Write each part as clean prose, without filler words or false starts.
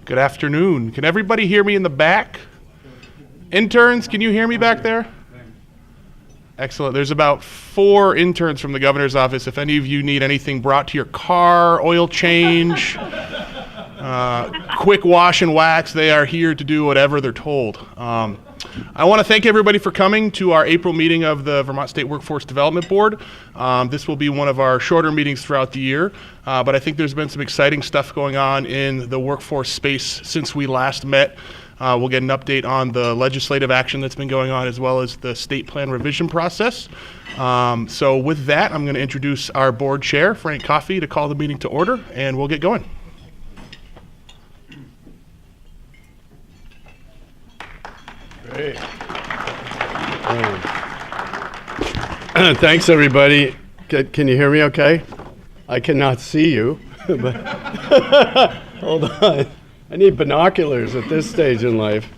Good afternoon. Can everybody hear me in the back? Interns, can you hear me back there? Excellent. There's about 4 interns from the governor's office. If any of you need anything brought to your car, oil change, quick wash and wax, they are here to do whatever they're told. I want to thank everybody for coming to our April meeting of the Vermont State Workforce Development Board. This will be one of our shorter meetings throughout the year, but I think there's been some exciting stuff going on in the workforce space since we last met. We'll get an update on the legislative action that's been going on, as well as the state plan revision process. So with that, I'm going to introduce our board chair, Frank Coffey, to call the meeting to order, and we'll get going. Great. Thanks, everybody. Can you hear me okay? I cannot see you. But hold on. I need binoculars at this stage in life.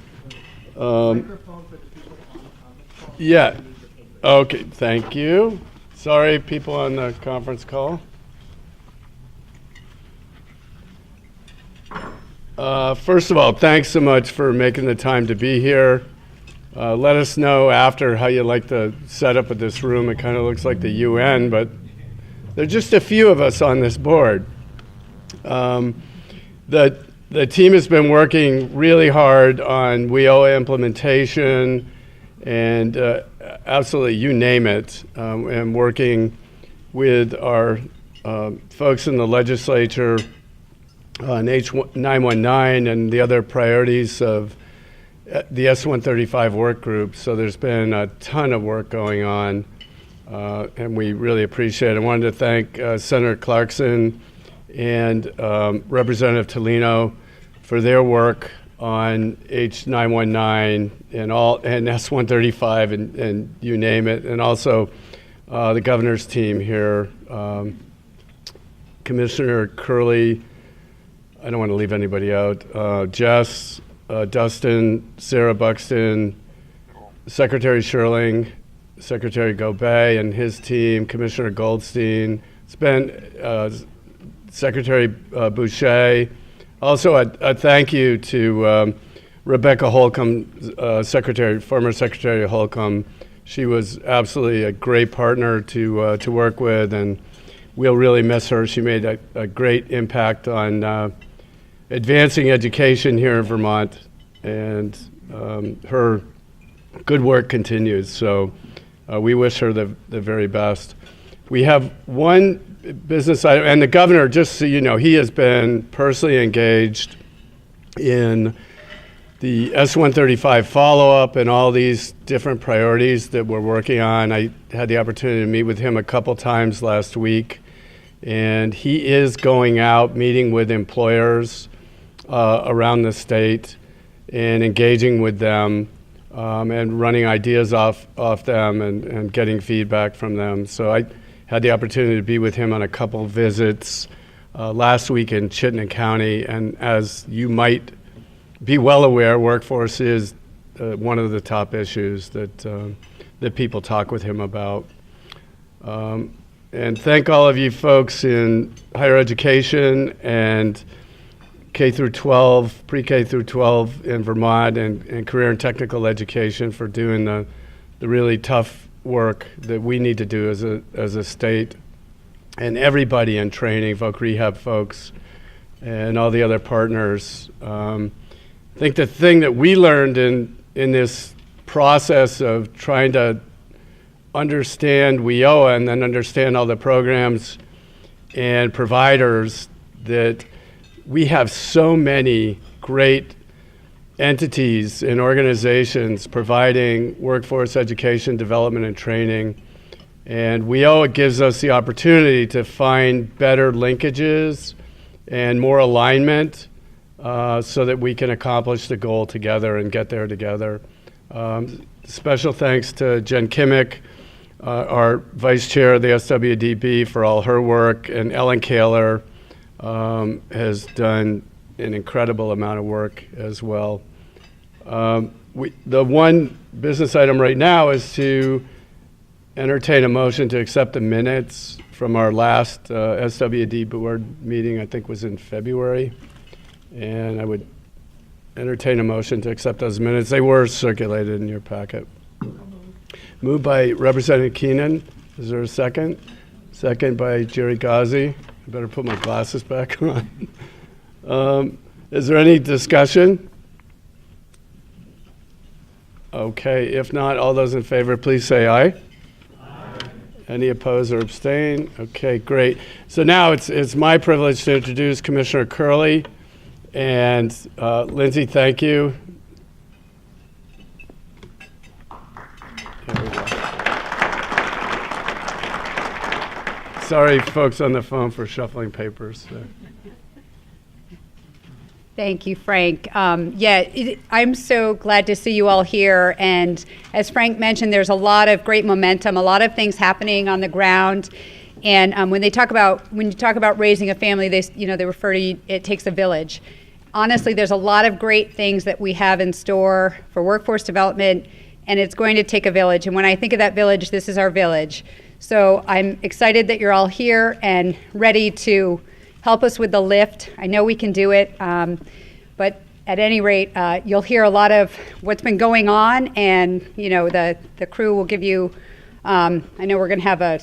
Yeah. Okay, thank you. Sorry, people on the conference call. First of all, thanks so much for making the time to be here. Let us know after how you like the setup of this room. It kind of looks like the UN, but there are just a few of us on this board. The team has been working really hard on WIOA implementation and absolutely you name it, and working with our folks in the legislature on H919 and the other priorities of the S135 work group. So there's been a ton of work going on, and we really appreciate it. I wanted to thank Senator Clarkson and Representative Tolino for their work on H919 and S135 and you name it, and also the governor's team here, Commissioner Curley. I don't want to leave anybody out. Jess, Dustin, Sarah Buxton, Secretary Sherling, Secretary Gobey and his team, Commissioner Goldstein. It's been Secretary Boucher. Also, a thank you to Rebecca Holcomb, former Secretary Holcomb. She was absolutely a great partner to work with, and we'll really miss her. She made a great impact on advancing education here in Vermont, and her good work continues. So we wish her the very best. We have one business item, and the governor, just so you know, he has been personally engaged in the S135 follow-up and all these different priorities that we're working on. I had the opportunity to meet with him a couple times last week, and he is going out, meeting with employers around the state and engaging with them, and running ideas off them and getting feedback from them. So I had the opportunity to be with him on a couple visits last week in Chittenden County, and as you might be well aware, workforce is one of the top issues that people talk with him about. And thank all of you folks in higher education and K through 12, pre-K through 12 in Vermont, and career and technical education for doing the really tough work that we need to do as a state, and everybody in training, voc rehab folks, and all the other partners. I think the thing that we learned in this process of trying to understand WIOA and then understand all the programs and providers, that we have so many great entities and organizations providing workforce education, development, and training. And WIOA gives us the opportunity to find better linkages and more alignment so that we can accomplish the goal together and get there together. Special thanks to Jen Kimmick, our vice chair of the SWDB, for all her work, and Ellen Kaler has done an incredible amount of work as well. The one business item right now is to entertain a motion to accept the minutes from our last SWD board meeting, I think was in February. And I would entertain a motion to accept those minutes. They were circulated in your packet. Moved by Representative Keenan. Is there a second? Second by Jerry Ghazi. I better put my glasses back on. Is there any discussion? Okay, if not, all those in favor, please say aye. Aye. Any opposed or abstain? Okay, great. So now it's my privilege to introduce Commissioner Curley. And Lindsay, thank you. There we go. Sorry, folks on the phone, for shuffling papers. Thank you, Frank. I'm so glad to see you all here. And as Frank mentioned, there's a lot of great momentum, a lot of things happening on the ground. And when you talk about raising a family, they refer to it takes a village. Honestly, there's a lot of great things that we have in store for workforce development, and it's going to take a village. And when I think of that village, this is our village. So I'm excited that you're all here and ready to help us with the lift. I know we can do it, but at any rate, you'll hear a lot of what's been going on, and the crew will give you. I know we're going to have a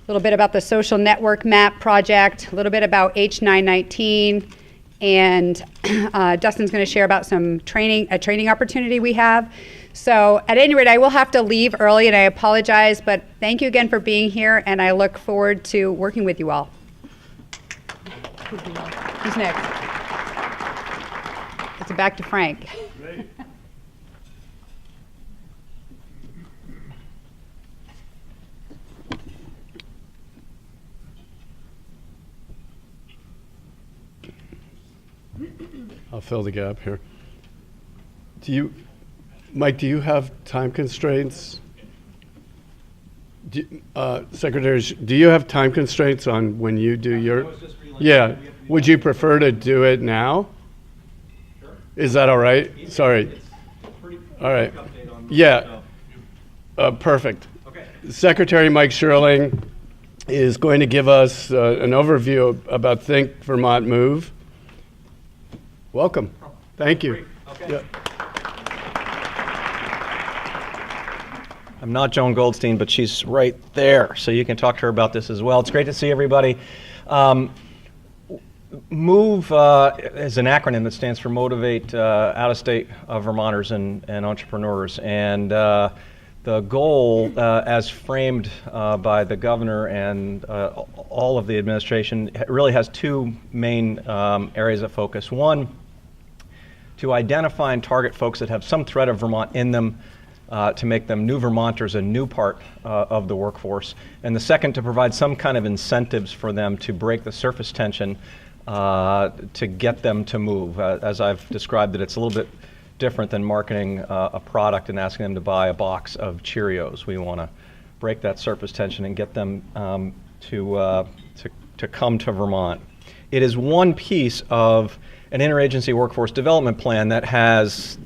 little bit about the social network map project, a little bit about H919, and Dustin's going to share about a training opportunity we have. So at any rate, I will have to leave early, and I apologize, but thank you again for being here, and I look forward to working with you all. Who's next? It's back to Frank. Great. I'll fill the gap here. Mike, do you have time constraints? Secretary, do you have time constraints on when you do your? Yeah. Would you prefer to do it now? Sure. Is that all right? Sorry. All right. Yeah. Perfect. Okay. Secretary Mike Sherling is going to give us an overview about Think Vermont Move. Welcome. Thank you. Okay. Yeah. I'm not Joan Goldstein, but she's right there, so you can talk to her about this as well. It's great to see everybody. MOVE is an acronym that stands for Motivate Out-of-State Vermonters and Entrepreneurs. And the goal, as framed by the governor and all of the administration, really has two main areas of focus. One, to identify and target folks that have some thread of Vermont in them, to make them new Vermonters, a new part of the workforce. And the second, to provide some kind of incentives for them to break the surface tension to get them to move. As I've described it, it's a little bit different than marketing a product and asking them to buy a box of Cheerios. We want to break that surface tension and get them to come to Vermont. It is one piece of an interagency workforce development plan that has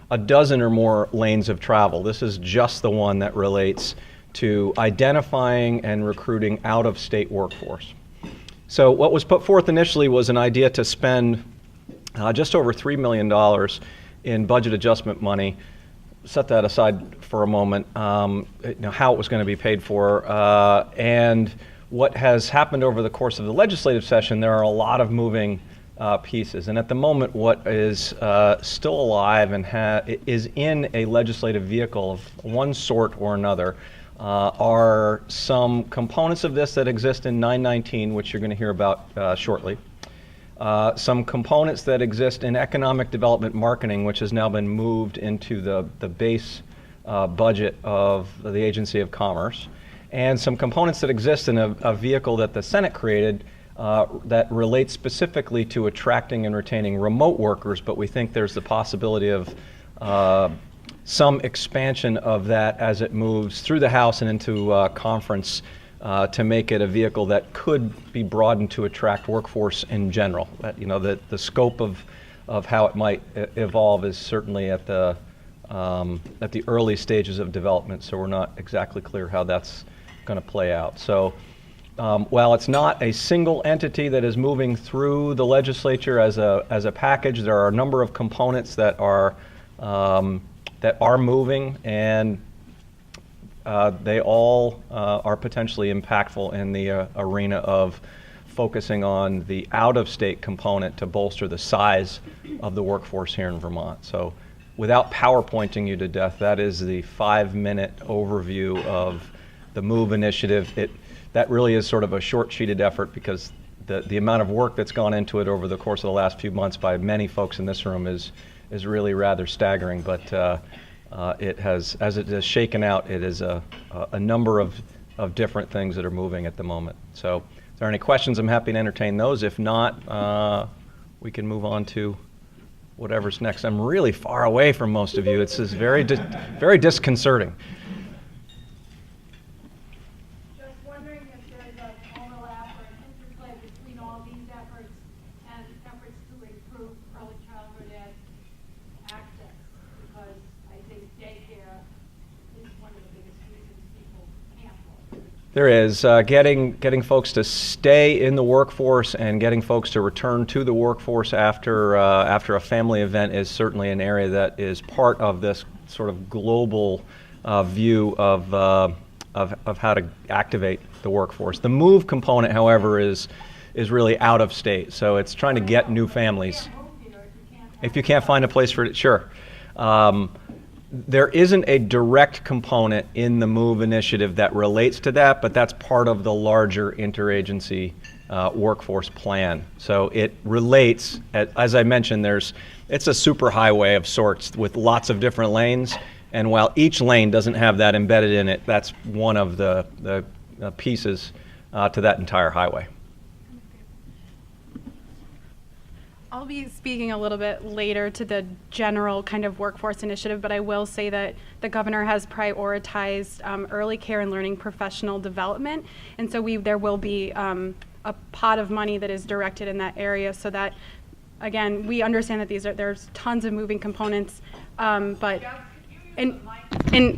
a dozen or more lanes of travel. This is just the one that relates to identifying and recruiting out-of-state workforce. So what was put forth initially was an idea to spend just over $3 million in budget adjustment money. Set that aside for a moment, how it was going to be paid for. And what has happened over the course of the legislative session, there are a lot of moving pieces. And at the moment, what is still alive and is in a legislative vehicle of one sort or another are some components of this that exist in 919, which you're going to hear about shortly. Some components that exist in economic development marketing, which has now been moved into the base budget of the Agency of Commerce. And some components that exist in a vehicle that the Senate created that relates specifically to attracting and retaining remote workers, but we think there's the possibility of some expansion of that as it moves through the House and into conference to make it a vehicle that could be broadened to attract workforce in general. The scope of how it might evolve is certainly at the at the early stages of development, so we're not exactly clear how that's going to play out. So while it's not a single entity that is moving through the legislature as a package, there are a number of components that are moving, and they all are potentially impactful in the arena of focusing on the out-of-state component to bolster the size of the workforce here in Vermont. So without PowerPointing you to death, that is the 5-minute overview of the MOVE initiative. That really is sort of a short-sheeted effort because the amount of work that's gone into it over the course of the last few months by many folks in this room is really rather staggering. But it has, as it has shaken out, it is a number of different things that are moving at the moment. So if there are any questions, I'm happy to entertain those. If not, we can move on to whatever's next. I'm really far away from most of you. It's just very disconcerting. Just wondering if there's an overlap or an interplay between all these efforts and efforts to improve early childhood ed access, because I think daycare is one of the biggest reasons people can't work. There is. Getting folks to stay in the workforce and getting folks to return to the workforce after a family event is certainly an area that is part of this sort of global view of how to activate the workforce. The MOVE component, however, is really out of state. So it's trying to get new families. If you can't find a place for it, sure. There isn't a direct component in the MOVE initiative that relates to that, but that's part of the larger interagency workforce plan. So it relates, as I mentioned, it's a superhighway of sorts with lots of different lanes, and while each lane doesn't have that embedded in it, that's one of the pieces to that entire highway. I'll be speaking a little bit later to the general kind of workforce initiative, but I will say that the governor has prioritized early care and learning professional development, and so there will be a pot of money that is directed in that area, so that, again, we understand that there's tons of moving components, but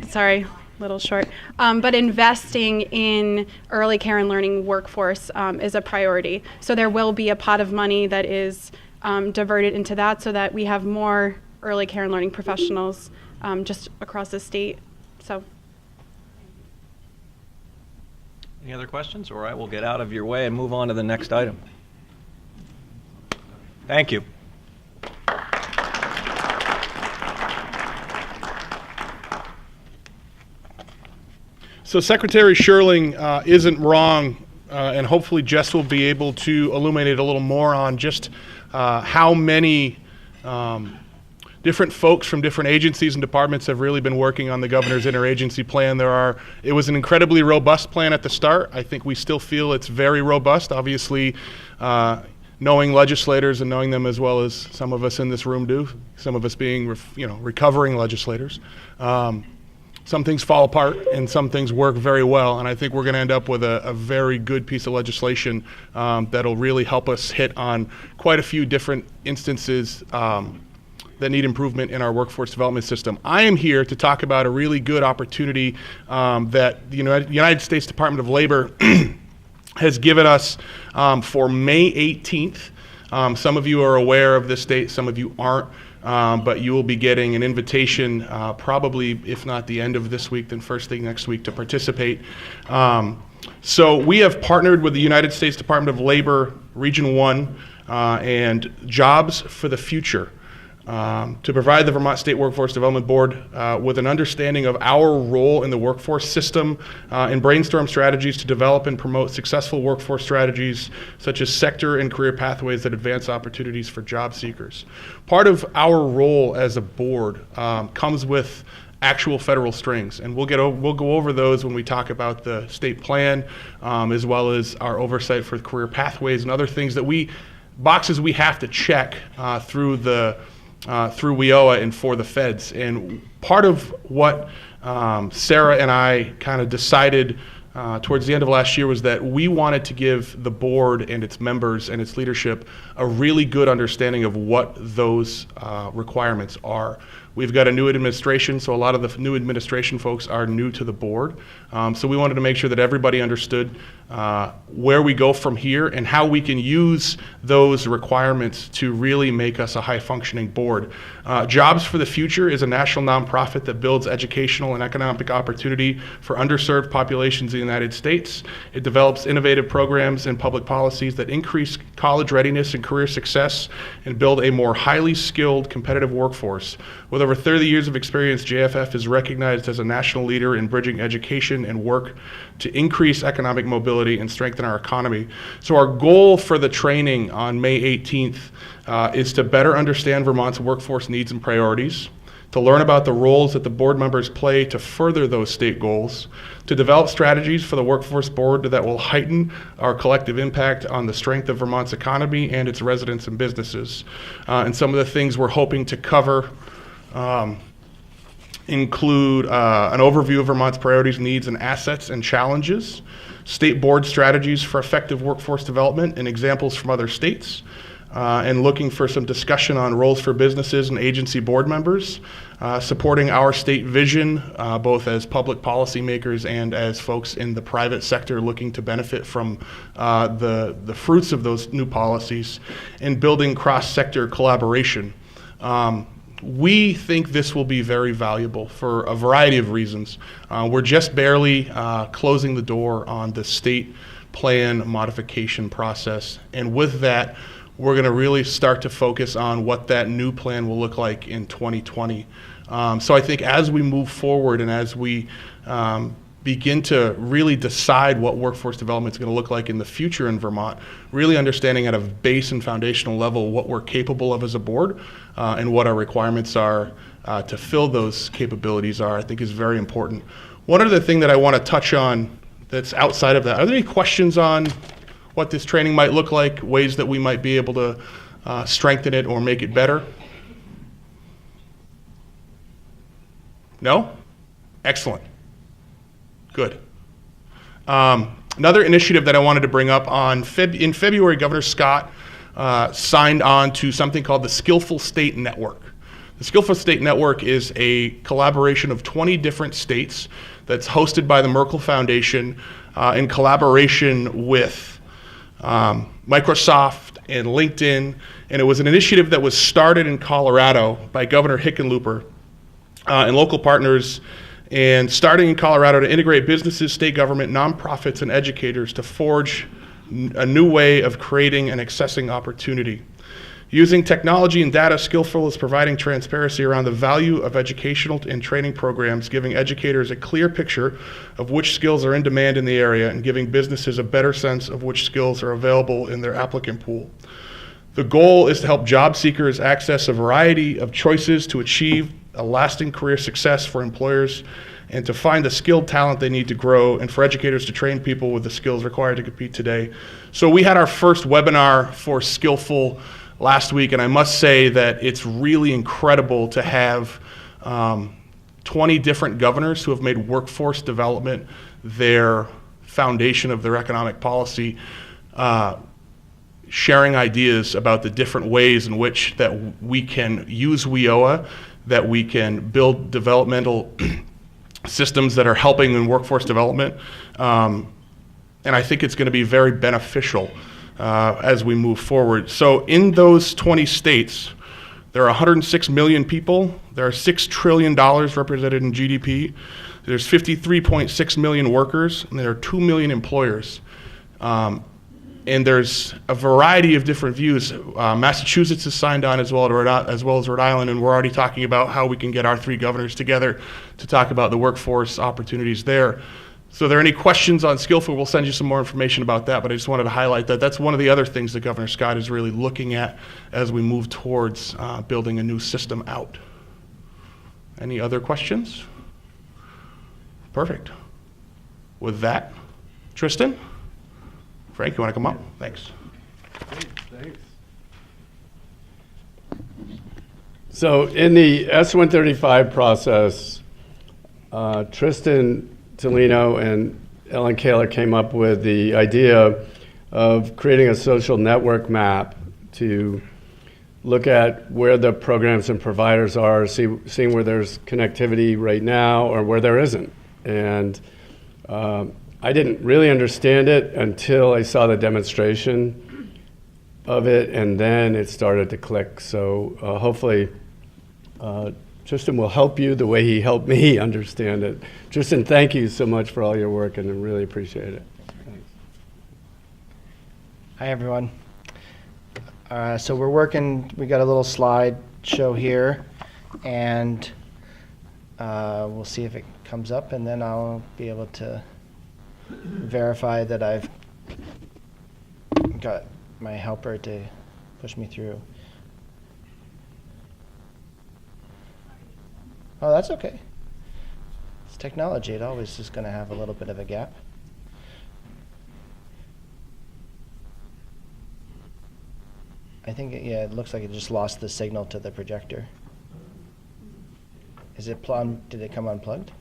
sorry, a little short, but investing in early care and learning workforce is a priority. So there will be a pot of money that is diverted into that so that we have more early care and learning professionals just across the state. So, any other questions? All right, we'll get out of your way and move on to the next item. Thank you. So Secretary Sherling isn't wrong, and hopefully Jess will be able to illuminate a little more on just how many different folks from different agencies and departments have really been working on the governor's interagency plan. It was an incredibly robust plan at the start. I think we still feel it's very robust. Obviously, knowing legislators and knowing them as well as some of us in this room do, some of us being recovering legislators. Some things fall apart and some things work very well, and I think we're going to end up with a very good piece of legislation that'll really help us hit on quite a few different instances that need improvement in our workforce development system. I am here to talk about a really good opportunity that the United States Department of Labor has given us for May 18th. Some of you are aware of this date, some of you aren't. But you will be getting an invitation probably, if not the end of this week, then first thing next week to participate. So we have partnered with the United States Department of Labor, Region 1, and Jobs for the Future to provide the Vermont State Workforce Development Board with an understanding of our role in the workforce system and brainstorm strategies to develop and promote successful workforce strategies such as sector and career pathways that advance opportunities for job seekers. Part of our role as a board comes with actual federal strings, and we'll go over those when we talk about the state plan, as well as our oversight for career pathways and other things boxes we have to check through WIOA and for the feds. And part of what Sarah and I kind of decided towards the end of last year was that we wanted to give the board and its members and its leadership a really good understanding of what those requirements are. We've got a new administration, so a lot of the new administration folks are new to the board. So we wanted to make sure that everybody understood where we go from here and how we can use those requirements to really make us a high-functioning board. Jobs for the Future is a national nonprofit that builds educational and economic opportunity for underserved populations in the United States. It develops innovative programs and public policies that increase college readiness and career success and build a more highly skilled, competitive workforce. With over 30 years of experience, JFF is recognized as a national leader in bridging education and work to increase economic mobility and strengthen our economy. So our goal for the training on May 18th is to better understand Vermont's workforce needs and priorities, to learn about the roles that the board members play to further those state goals, to develop strategies for the workforce board that will heighten our collective impact on the strength of Vermont's economy and its residents and businesses. And some of the things we're hoping to cover include an overview of Vermont's priorities, needs, and assets and challenges, state board strategies for effective workforce development and examples from other states, and looking for some discussion on roles for businesses and agency board members, supporting our state vision, both as public policymakers and as folks in the private sector looking to benefit from the fruits of those new policies, and building cross-sector collaboration. We think this will be very valuable for a variety of reasons. We're just barely closing the door on the state plan modification process, and with that, we're going to really start to focus on what that new plan will look like in 2020. So I think as we move forward and as we begin to really decide what workforce development is going to look like in the future in Vermont, really understanding at a base and foundational level what we're capable of as a board and what our requirements are to fill those capabilities are, I think is very important. One other thing that I want to touch on that's outside of that, are there any questions on what this training might look like, ways that we might be able to strengthen it or make it better? No? Excellent. Good. Another initiative that I wanted to bring up in February, Governor Scott signed on to something called the Skillful State Network. The Skillful State Network is a collaboration of 20 different states that's hosted by the Merkel Foundation in collaboration with Microsoft and LinkedIn, and it was an initiative that was started in Colorado by Governor Hickenlooper and local partners, and starting in Colorado to integrate businesses, state government, nonprofits, and educators to forge a new way of creating and accessing opportunity. Using technology and data, Skillful is providing transparency around the value of educational and training programs, giving educators a clear picture of which skills are in demand in the area and giving businesses a better sense of which skills are available in their applicant pool. The goal is to help job seekers access a variety of choices to achieve a lasting career success for employers and to find the skilled talent they need to grow, and for educators to train people with the skills required to compete today. So we had our first webinar for Skillful last week, and I must say that it's really incredible to have 20 different governors who have made workforce development their foundation of their economic policy, sharing ideas about the different ways in which that we can use WIOA, that we can build developmental systems that are helping in workforce development. And I think it's going to be very beneficial as we move forward. So in those 20 states, there are 106 million people. There are $6 trillion represented in GDP. There's 53.6 million workers, and there are 2 million employers. And there's a variety of different views. Massachusetts has signed on as well as Rhode Island, and we're already talking about how we can get our 3 governors together to talk about the workforce opportunities there. So if there are any questions on Skillful, we'll send you some more information about that, but I just wanted to highlight that that's one of the other things that Governor Scott is really looking at as we move towards building a new system out. Any other questions? Perfect. With that, Tristan? Frank, you want to come up? Thanks. Thanks. So in the S-135 process, Tristan Tolino and Ellen Kaler came up with the idea of creating a social network map to look at where the programs and providers are, seeing where there's connectivity right now or where there isn't. And I didn't really understand it until I saw the demonstration of it, and then it started to click. So hopefully Tristan will help you the way he helped me understand it. Tristan, thank you so much for all your work, and I really appreciate it. Thanks. Hi, everyone. So we're working, we got a little slide show here, and we'll see if it comes up, and then I'll be able to verify that I've got my helper to push me through. Oh, that's okay. It's technology. It always is going to have a little bit of a gap. I think, yeah, it looks like it just lost the signal to the projector. Is it plugged? Did it come unplugged?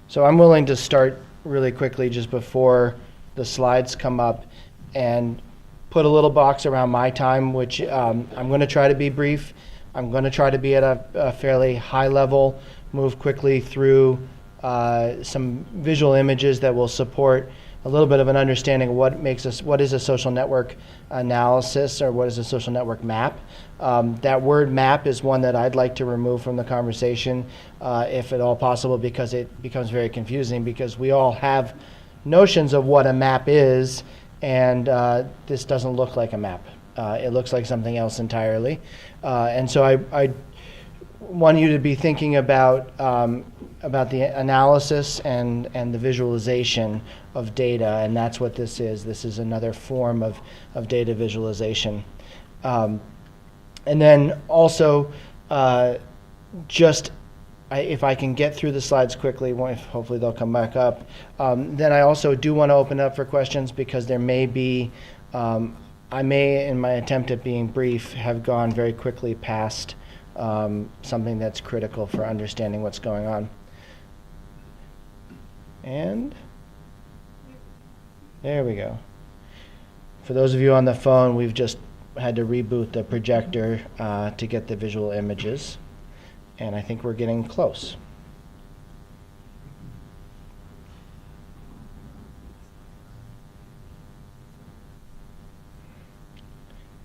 So I'm willing to start really quickly just before the slides come up and put a little box around my time, which I'm going to try to be brief. I'm going to try to be at a fairly high level, move quickly through some visual images that will support a little bit of an understanding of what is a social network analysis, or what is a social network map. That word map is one that I'd like to remove from the conversation, if at all possible, because it becomes very confusing, because we all have notions of what a map is, and this doesn't look like a map. It looks like something else entirely. And so I want you to be thinking about the analysis and the visualization of data, and that's what this is. This is another form of data visualization. And then also, if I can get through the slides quickly, hopefully they'll come back up, then I also do want to open up for questions, because there may be, I may, in my attempt at being brief, have gone very quickly past something that's critical for understanding what's going on. And there we go. For those of you on the phone, we've just had to reboot the projector to get the visual images, and I think we're getting close.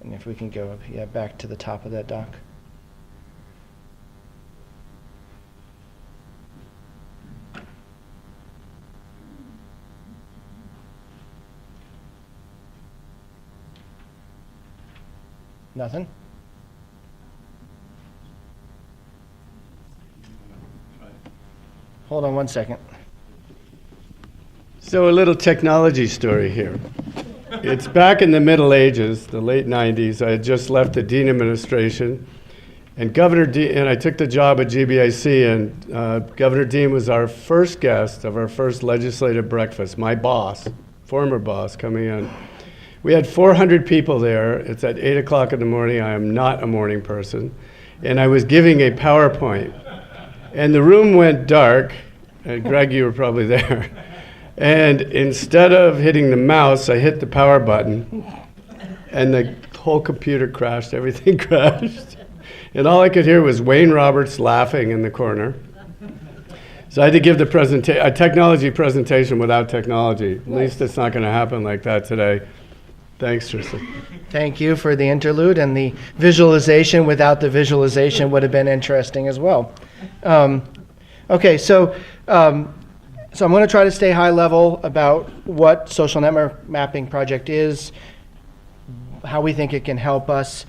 And if we can go back to the top of that doc. Nothing? Hold on one second. So a little technology story here. It's back in the Middle Ages, the late 90s. I had just left the Dean administration, and and I took the job at GBIC, and Governor Dean was our first guest of our first legislative breakfast, my boss, former boss, coming in. We had 400 people there. It's at 8 o'clock in the morning. I am not a morning person. And I was giving a PowerPoint. And the room went dark. And Greg, you were probably there. And instead of hitting the mouse, I hit the power button. And the whole computer crashed. Everything crashed. And all I could hear was Wayne Roberts laughing in the corner. So I had to give a technology presentation without technology. At least it's not going to happen like that today. Thanks, Tristan. Thank you for the interlude, and the visualization without the visualization would have been interesting as well. Okay, so I'm going to try to stay high level about what Social Network Mapping Project is, how we think it can help us.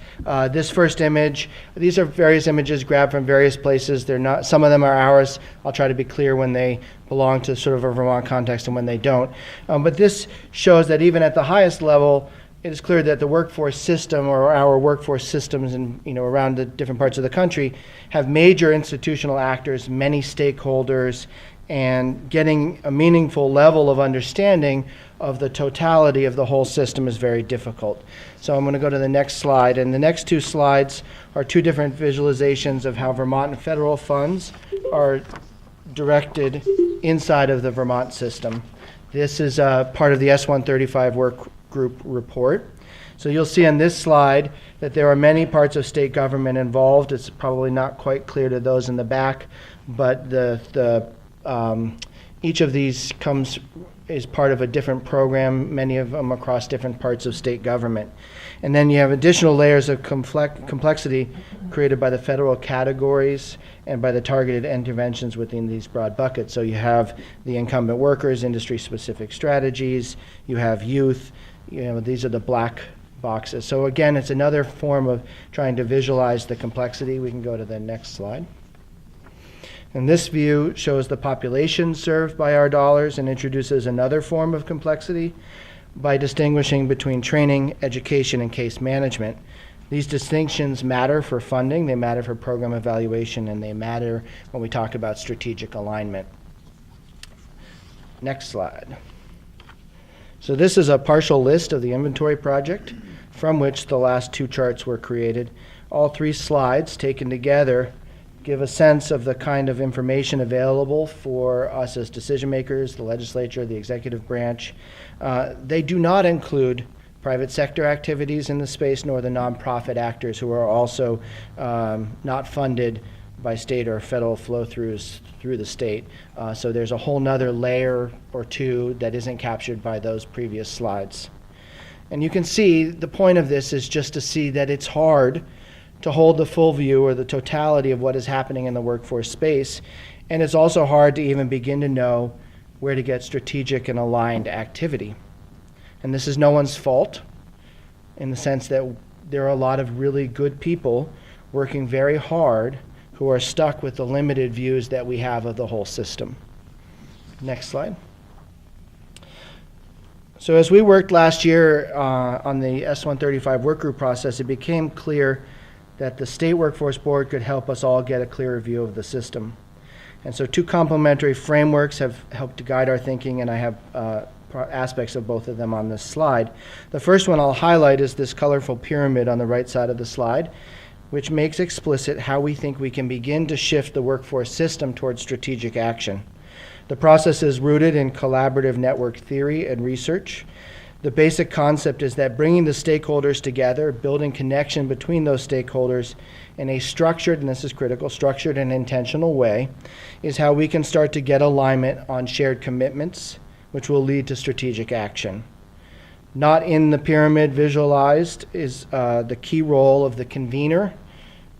This first image, these are various images grabbed from various places. They're not, some of them are ours. I'll try to be clear when they belong to sort of a Vermont context and when they don't. But this shows that even at the highest level, it is clear that the workforce system, or our workforce systems around the different parts of the country, have major institutional actors, many stakeholders, and getting a meaningful level of understanding of the totality of the whole system is very difficult. So I'm going to go to the next slide, and the next two slides are two different visualizations of how Vermont and federal funds are directed inside of the Vermont system. This is part of the S135 work group report. So you'll see on this slide that there are many parts of state government involved. It's probably not quite clear to those in the back, but each of these is part of a different program, many of them across different parts of state government. And then you have additional layers of complexity created by the federal categories and by the targeted interventions within these broad buckets. So you have the incumbent workers, industry-specific strategies, you have youth, these are the black boxes. So again, it's another form of trying to visualize the complexity. We can go to the next slide. And this view shows the population served by our dollars and introduces another form of complexity by distinguishing between training, education, and case management. These distinctions matter for funding, they matter for program evaluation, and they matter when we talk about strategic alignment. Next slide. So this is a partial list of the inventory project from which the last two charts were created. All three slides taken together give a sense of the kind of information available for us as decision makers, the legislature, the executive branch. They do not include private sector activities in the space, nor the nonprofit actors who are also not funded by state or federal flow-throughs through the state. So there's a whole nother layer or two that isn't captured by those previous slides. And you can see the point of this is just to see that it's hard to hold the full view or the totality of what is happening in the workforce space. And it's also hard to even begin to know where to get strategic and aligned activity. And this is no one's fault in the sense that there are a lot of really good people working very hard who are stuck with the limited views that we have of the whole system. Next slide. So as we worked last year on the S135 workgroup process, it became clear that the State Workforce Board could help us all get a clearer view of the system. And so two complementary frameworks have helped to guide our thinking, and I have aspects of both of them on this slide. The first one I'll highlight is this colorful pyramid on the right side of the slide, which makes explicit how we think we can begin to shift the workforce system towards strategic action. The process is rooted in collaborative network theory and research. The basic concept is that bringing the stakeholders together, building connection between those stakeholders in a structured, and this is critical, structured and intentional way, is how we can start to get alignment on shared commitments, which will lead to strategic action. Not in the pyramid visualized is the key role of the convener.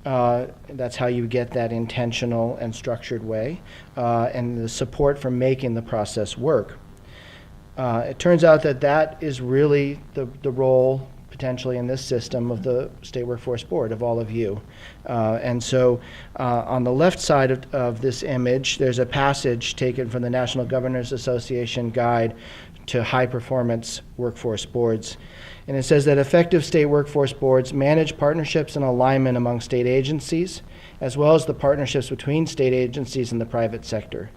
That's how you get that intentional and structured way, and the support for making the process work. It turns out that that is really the role potentially in this system of the State Workforce Board, of all of you. And so on the left side of this image, there's a passage taken from the National Governors Association Guide to High Performance Workforce Boards. And it says that effective state workforce boards manage partnerships and alignment among state agencies, as well as the partnerships between state agencies and the private sector.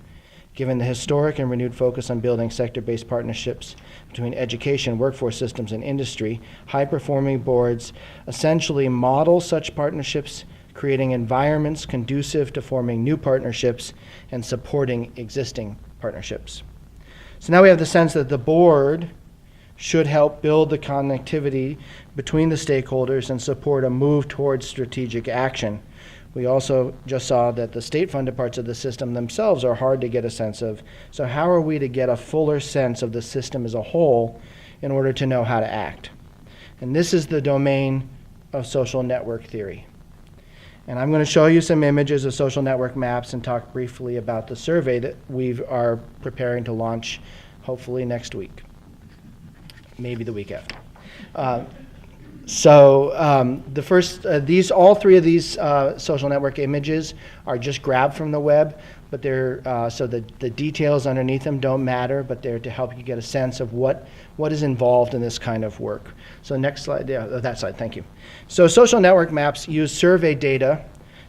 Given the historic and renewed focus on building sector-based partnerships between education, workforce systems, and industry, high-performing boards essentially model such partnerships, creating environments conducive to forming new partnerships and supporting existing partnerships. So now we have the sense that the board should help build the connectivity between the stakeholders and support a move towards strategic action. We also just saw that the state-funded parts of the system themselves are hard to get a sense of. So how are we to get a fuller sense of the system as a whole in order to know how to act? And this is the domain of social network theory. And I'm going to show you some images of social network maps and talk briefly about the survey that we are preparing to launch hopefully next week, maybe the week after. The first, all three of these social network images are just grabbed from the web, but they're, so the details underneath them don't matter, but they're to help you get a sense of what is involved in this kind of work. So next slide, yeah, that slide, thank you. So social network maps use survey data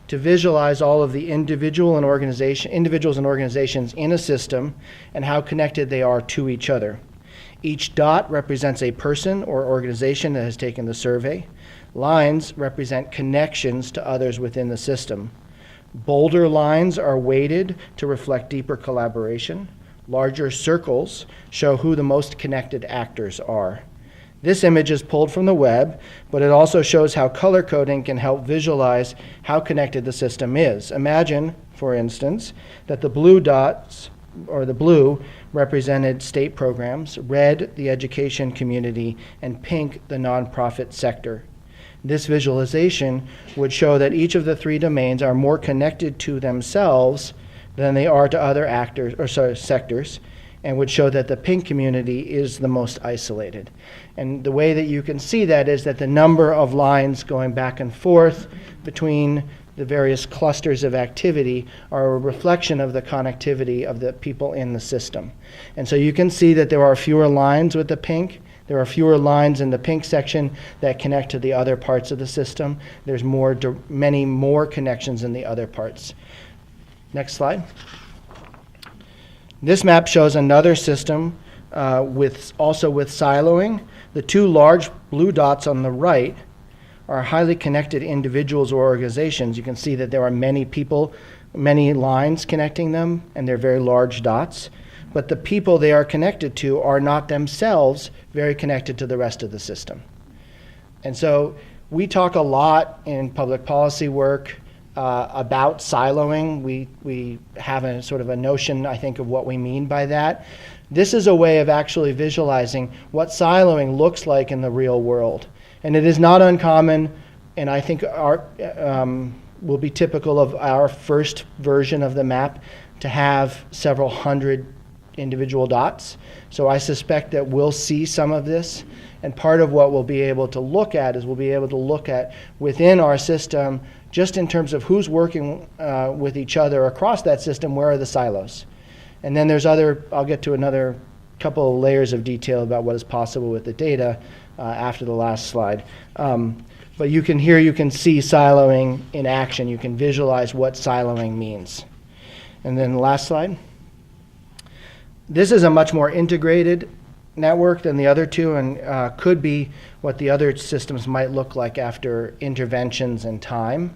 to visualize all of the individuals and organizations in a system and how connected they are to each other. Each dot represents a person or organization that has taken the survey. Lines represent connections to others within the system. Bolder lines are weighted to reflect deeper collaboration. Larger circles show who the most connected actors are. This image is pulled from the web, but it also shows how color coding can help visualize how connected the system is. Imagine, for instance, that the blue dots, or the blue, represented state programs, red, the education community, and pink, the nonprofit sector. This visualization would show that each of the three domains are more connected to themselves than they are to other sectors, and would show that the pink community is the most isolated. And the way that you can see that is that the number of lines going back and forth between the various clusters of activity are a reflection of the connectivity of the people in the system. And so you can see that there are fewer lines with the pink. There are fewer lines in the pink section that connect to the other parts of the system. There's many more connections in the other parts. Next slide. This map shows another system also with siloing. The two large blue dots on the right are highly connected individuals or organizations. You can see that there are many people, many lines connecting them, and they're very large dots. But the people they are connected to are not themselves very connected to the rest of the system. And so we talk a lot in public policy work about siloing. We have a sort of a notion, I think, of what we mean by that. This is a way of actually visualizing what siloing looks like in the real world. And it is not uncommon, and I think will be typical of our first version of the map, to have several hundred individual dots. So I suspect that we'll see some of this. And part of what we'll be able to look at is we'll be able to look at within our system, just in terms of who's working with each other across that system, where are the silos? And then there's I'll get to another couple of layers of detail about what is possible with the data after the last slide. But you can see siloing in action. You can visualize what siloing means. And then the last slide. This is a much more integrated network than the other two, and could be what the other systems might look like after interventions in time.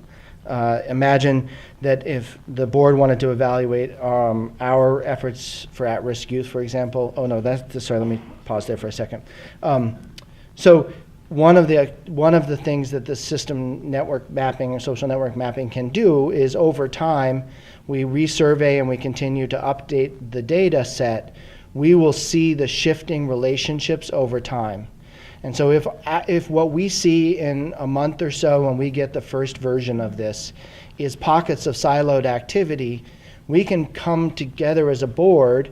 Imagine that if the board wanted to evaluate our efforts for at-risk youth, for example. Oh no, sorry. Let me pause there for a second. So one of the things that the system network mapping or social network mapping can do is, over time, we resurvey and we continue to update the data set. We will see the shifting relationships over time. And so if what we see in a month or so when we get the first version of this is pockets of siloed activity, we can come together as a board,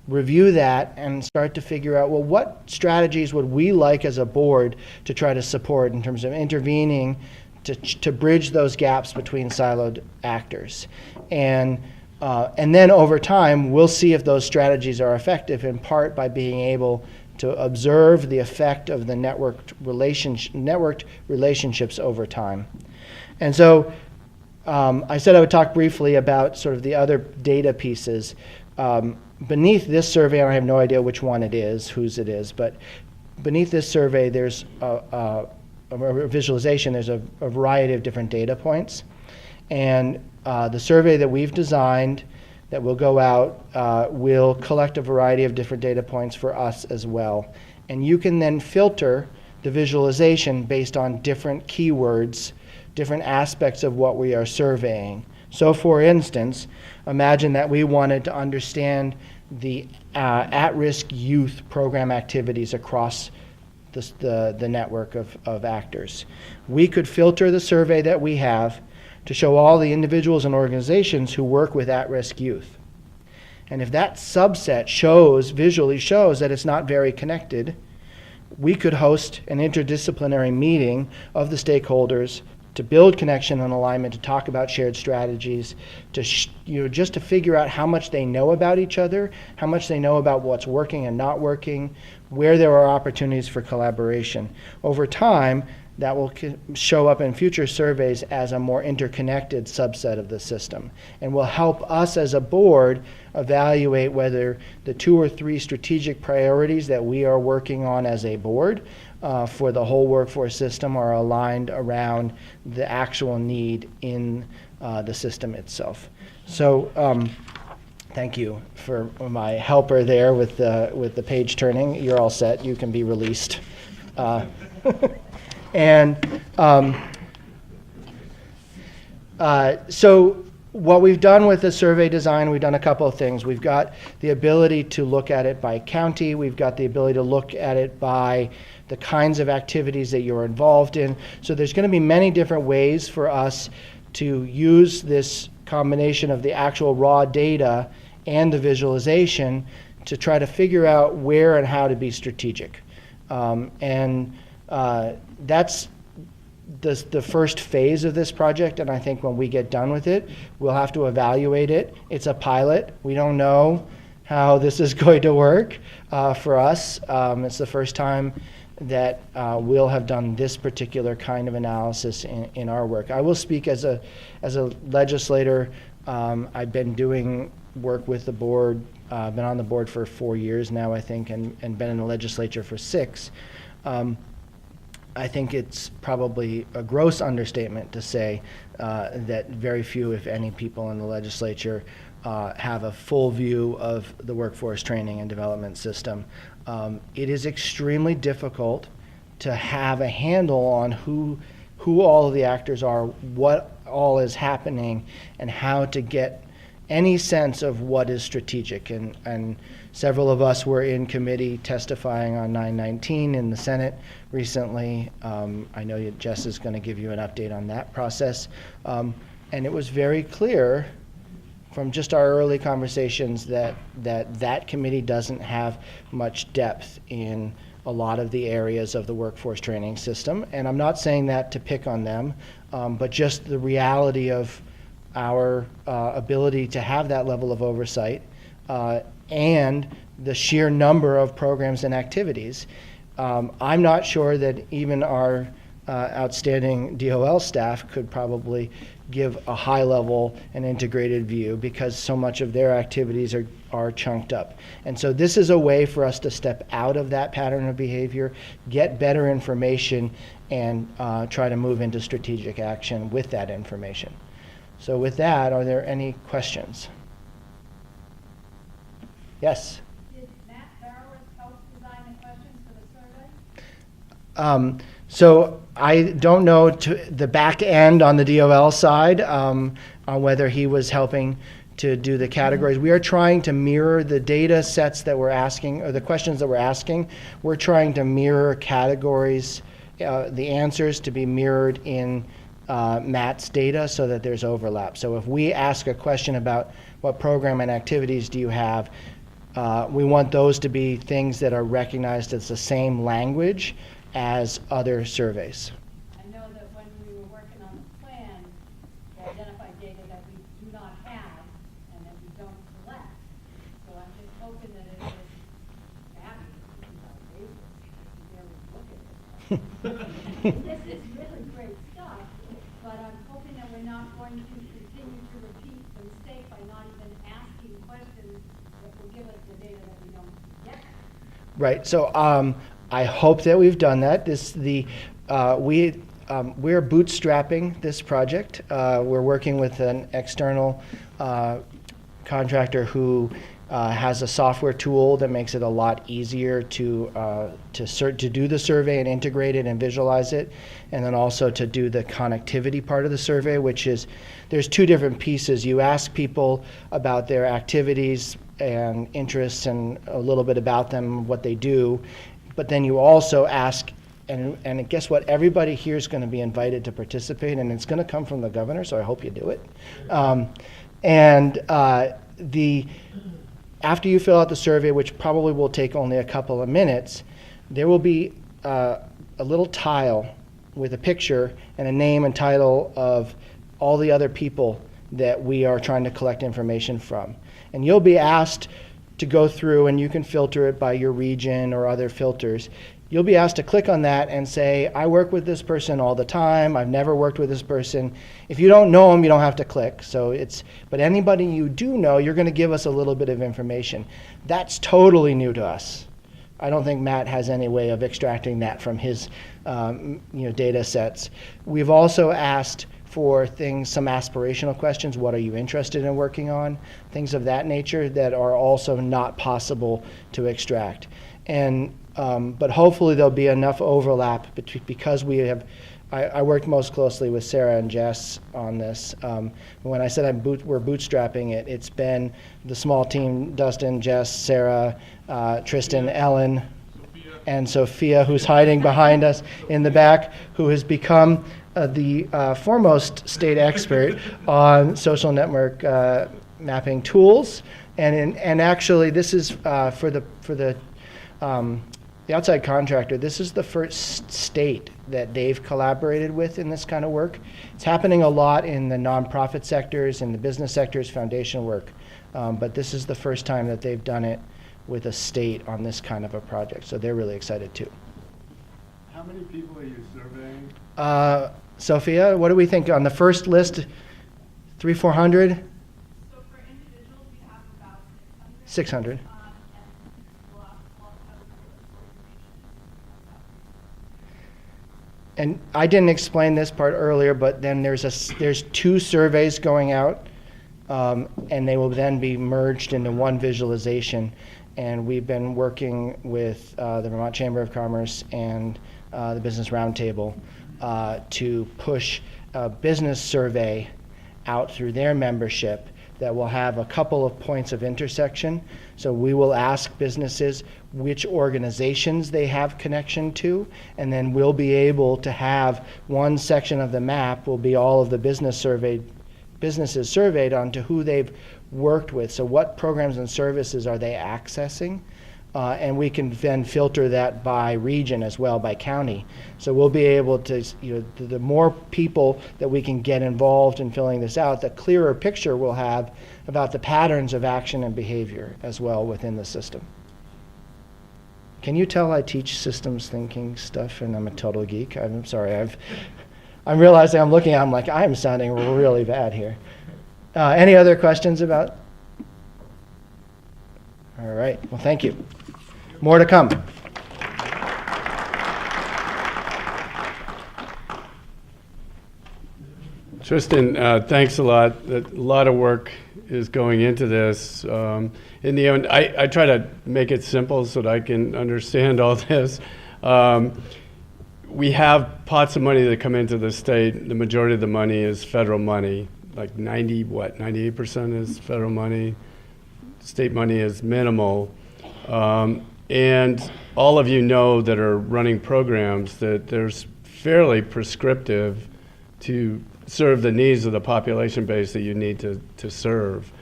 review that, and start to figure out, well, what strategies would we like as a board to try to support in terms of intervening to bridge those gaps between siloed actors. And then over time, we'll see if those strategies are effective, in part by being able to observe the effect of the networked relationships over time. And so I said I would talk briefly about sort of the other data pieces. Beneath this survey, and I have no idea which one it is, whose it is, but beneath this survey, there's a visualization. There's a variety of different data points. And the survey that we've designed that will go out will collect a variety of different data points for us as well. And you can then filter the visualization based on different keywords, different aspects of what we are surveying. So for instance, imagine that we wanted to understand the at-risk youth program activities across the network of actors. We could filter the survey that we have to show all the individuals and organizations who work with at-risk youth. And if that subset visually shows that it's not very connected, we could host an interdisciplinary meeting of the stakeholders to build connection and alignment, to talk about shared strategies, just to figure out how much they know about each other, how much they know about what's working and not working, where there are opportunities for collaboration. Over time, that will show up in future surveys as a more interconnected subset of the system, and will help us as a board evaluate whether the 2 or 3 strategic priorities that we are working on as a board for the whole workforce system are aligned around the actual need in the system itself. So thank you for my helper there with the page turning. You're all set. You can be released. And so what we've done with the survey design, we've done a couple of things. We've got the ability to look at it by county. We've got the ability to look at it by the kinds of activities that you're involved in. So there's going to be many different ways for us to use this combination of the actual raw data and the visualization to try to figure out where and how to be strategic. That's the first phase of this project, and I think when we get done with it, we'll have to evaluate it. It's a pilot. We don't know how this is going to work for us. It's the first time that we'll have done this particular kind of analysis in our work. I will speak as a legislator. I've been doing work with the board, been on the board for 4 years now, I think, and been in the legislature for 6. I think it's probably a gross understatement to say that very few, if any, people in the legislature have a full view of the workforce training and development system. It is extremely difficult to have a handle on who all of the actors are, what all is happening, and how to get any sense of what is strategic. And several of us were in committee testifying on 919 in the Senate recently. I know Jess is going to give you an update on that process. And it was very clear from just our early conversations that committee doesn't have much depth in a lot of the areas of the workforce training system. And I'm not saying that to pick on them, but just the reality of our ability to have that level of oversight and the sheer number of programs and activities. I'm not sure that even our outstanding DOL staff could probably give a high level and integrated view because so much of their activities are chunked up. And so this is a way for us to step out of that pattern of behavior, get better information, and try to move into strategic action with that information. So with that, are there any questions? Yes? Did Matt Barowitz help design the questions for the survey? So I don't know the back end on the DOL side on whether he was helping to do the categories. We are trying to mirror the data sets that we're asking, or the questions that we're asking. We're trying to mirror categories, the answers to be mirrored in Matt's data so that there's overlap. So if we ask a question about what program and activities do you have, we want those to be things that are recognized as the same language as other surveys. I know that when we were working on the plan, we identified data that we do not have and that we don't collect. So I'm just hoping that it is happy to look at it. This is really great stuff, but I'm hoping that we're not going to continue to repeat the mistake by not even asking questions that will give us the data that we don't get. Right. So I hope that we've done that. We're bootstrapping this project. We're working with an external contractor who has a software tool that makes it a lot easier to do the survey and integrate it and visualize it, and then also to do the connectivity part of the survey, which is there's 2 different pieces. You ask people about their activities and interests and a little bit about them, what they do, but then you also ask, and guess what? Everybody here is going to be invited to participate, and it's going to come from the governor, so I hope you do it. After you fill out the survey, which probably will take only a couple of minutes, there will be a little tile with a picture and a name and title of all the other people that we are trying to collect information from. And you'll be asked to go through, and you can filter it by your region or other filters. You'll be asked to click on that and say, I work with this person all the time, I've never worked with this person. If you don't know them, you don't have to click. But anybody you do know, you're going to give us a little bit of information. That's totally new to us. I don't think Matt has any way of extracting that from his data sets. We've also asked for things, some aspirational questions. What are you interested in working on? Things of that nature that are also not possible to extract. And but hopefully there'll be enough overlap because we have. I worked most closely with Sarah and Jess on this. When I said we're bootstrapping it, it's been the small team: Dustin, Jess, Sarah, Tristan, Ellen, and Sophia, who's hiding behind us in the back, who has become the foremost state expert on social network mapping tools. And actually, this is for the outside contractor. This is the first state that they've collaborated with in this kind of work. It's happening a lot in the nonprofit sectors, in the business sectors, foundation work, but this is the first time that they've done it with a state on this kind of a project. So they're really excited too. How many people are you surveying? Sophia, what do we think on the first list? 300-400? So for individuals, we have about 600. 600. And we'll also have And I didn't explain this part earlier, but then there's 2 surveys going out, and they will then be merged into one visualization. And we've been working with the Vermont Chamber of Commerce and the Business Roundtable to push a business survey out through their membership that will have a couple of points of intersection. So we will ask businesses which organizations they have connection to, and then we'll be able to have one section of the map will be all of the businesses surveyed onto who they've worked with. So what programs and services are they accessing? And we can then filter that by region as well, by county. So we'll be able to, the more people that we can get involved in filling this out, the clearer picture we'll have about the patterns of action and behavior as well within the system. Can you tell I teach systems thinking stuff and I'm a total geek? I'm sorry, I'm realizing I'm looking at it, I'm like, I'm sounding really bad here. Any other questions about? All right, well, thank you. More to come. Tristan, thanks a lot. A lot of work is going into this. In the end, I try to make it simple so that I can understand all this. We have pots of money that come into the state. The majority of the money is federal money, like 98% is federal money. State money is minimal. And all of you know that are running programs that there's fairly prescriptive to serve the needs of the population base that you need to serve.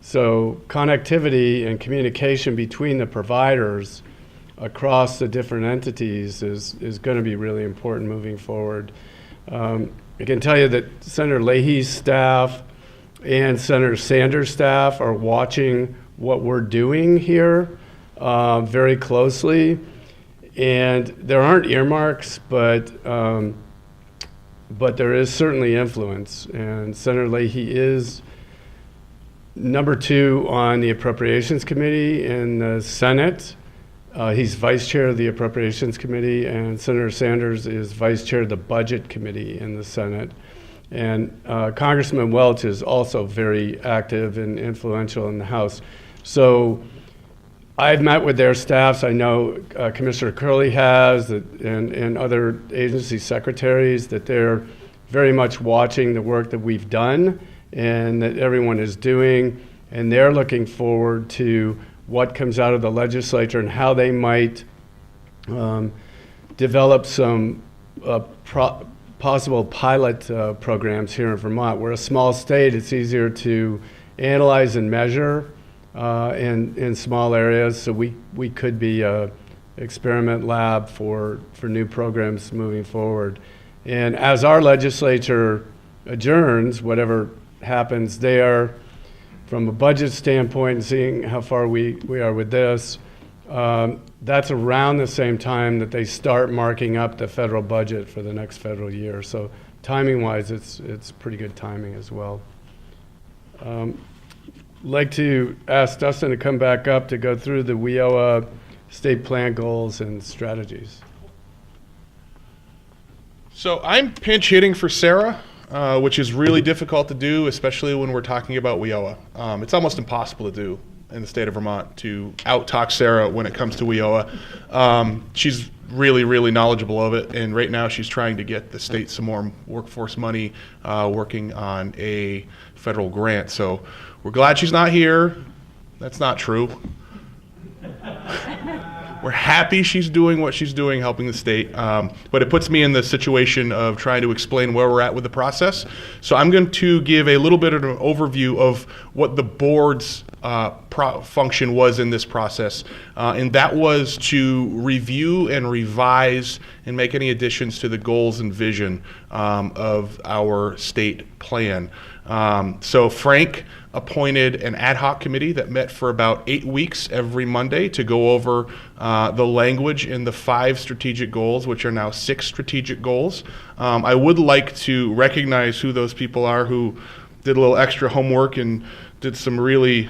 So connectivity and communication between the providers across the different entities is going to be really important moving forward. I can tell you that Senator Leahy's staff and Senator Sanders' staff are watching what we're doing here very closely. And there aren't earmarks, but there is certainly influence. And Senator Leahy is number 2 on the Appropriations Committee in the Senate. He's vice chair of the Appropriations Committee, and Senator Sanders is vice chair of the Budget Committee in the Senate. And Congressman Welch is also very active and influential in the House. So I've met with their staffs. I know Commissioner Curley has, and other agency secretaries, that they're very much watching the work that we've done and that everyone is doing. And they're looking forward to what comes out of the legislature and how they might develop some possible pilot programs here in Vermont. We're a small state. It's easier to analyze and measure in small areas, so we could be a experiment lab for new programs moving forward. And as our legislature adjourns, whatever happens there, from a budget standpoint and seeing how far we are with this, that's around the same time that they start marking up the federal budget for the next federal year. So timing-wise, it's pretty good timing as well. Like to ask Dustin to come back up to go through the WIOA state plan goals and strategies. So I'm pinch hitting for Sarah. which is really difficult to do, especially when we're talking about WIOA. It's almost impossible to do in the state of Vermont to out-talk Sarah when it comes to WIOA. She's really, really knowledgeable of it, and right now she's trying to get the state some more workforce money, working on a federal grant. So we're glad she's not here. That's not true. We're happy she's doing what she's doing, helping the state, but it puts me in the situation of trying to explain where we're at with the process. So I'm going to give a little bit of an overview of what the board's function was in this process, and that was to review and revise and make any additions to the goals and vision of our state plan. So Frank appointed an ad hoc committee that met for about 8 weeks every Monday to go over the language in the 5 strategic goals, which are now 6 strategic goals. I would like to recognize who those people are who did a little extra homework and did some really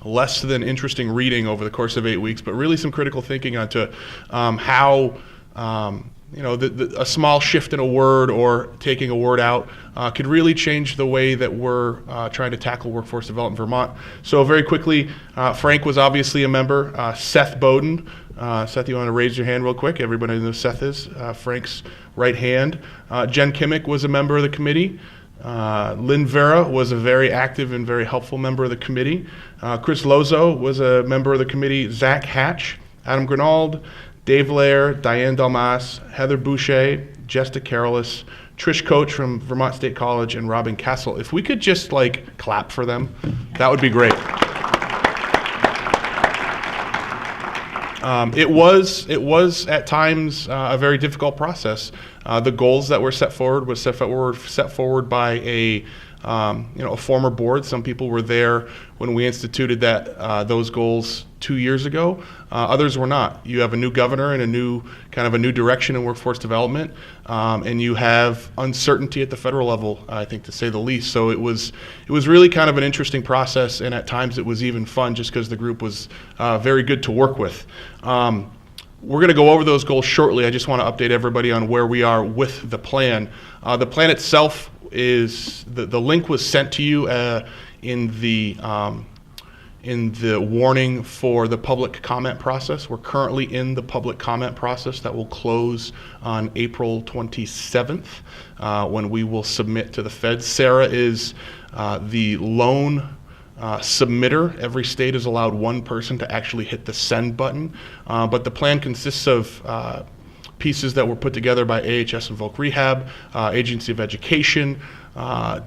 less than interesting reading over the course of 8 weeks, but really some critical thinking onto how a small shift in a word or taking a word out could really change the way that we're trying to tackle workforce development in Vermont. So very quickly, Frank was obviously a member. Seth Bowden. Seth, you want to raise your hand real quick? Everybody knows who Seth is. Frank's right hand. Jen Kimmick was a member of the committee. Lynn Vera was a very active and very helpful member of the committee. Chris Lozo was a member of the committee. Zach Hatch, Adam Grinald, Dave Lair, Diane Dalmas, Heather Boucher, Jessica Carolus, Trish Coach from Vermont State College, and Robin Castle. If we could just clap for them, that would be great. It was at times a very difficult process. The goals that were set forward were set forward by a former board. Some people were there when we instituted those goals 2 years ago. Others were not. You have a new governor and a new direction in workforce development, and you have uncertainty at the federal level, I think, to say the least. So it was really kind of an interesting process, and at times it was even fun just because the group was very good to work with. We're going to go over those goals shortly. I just want to update everybody on where we are with the plan. The plan itself is the link was sent to you in the warning for the public comment process. We're currently in the public comment process that will close on April 27th when we will submit to the feds. Sarah is the lone submitter. Every state is allowed one person to actually hit the send button, but the plan consists of pieces that were put together by AHS and Voc Rehab, Agency of Education,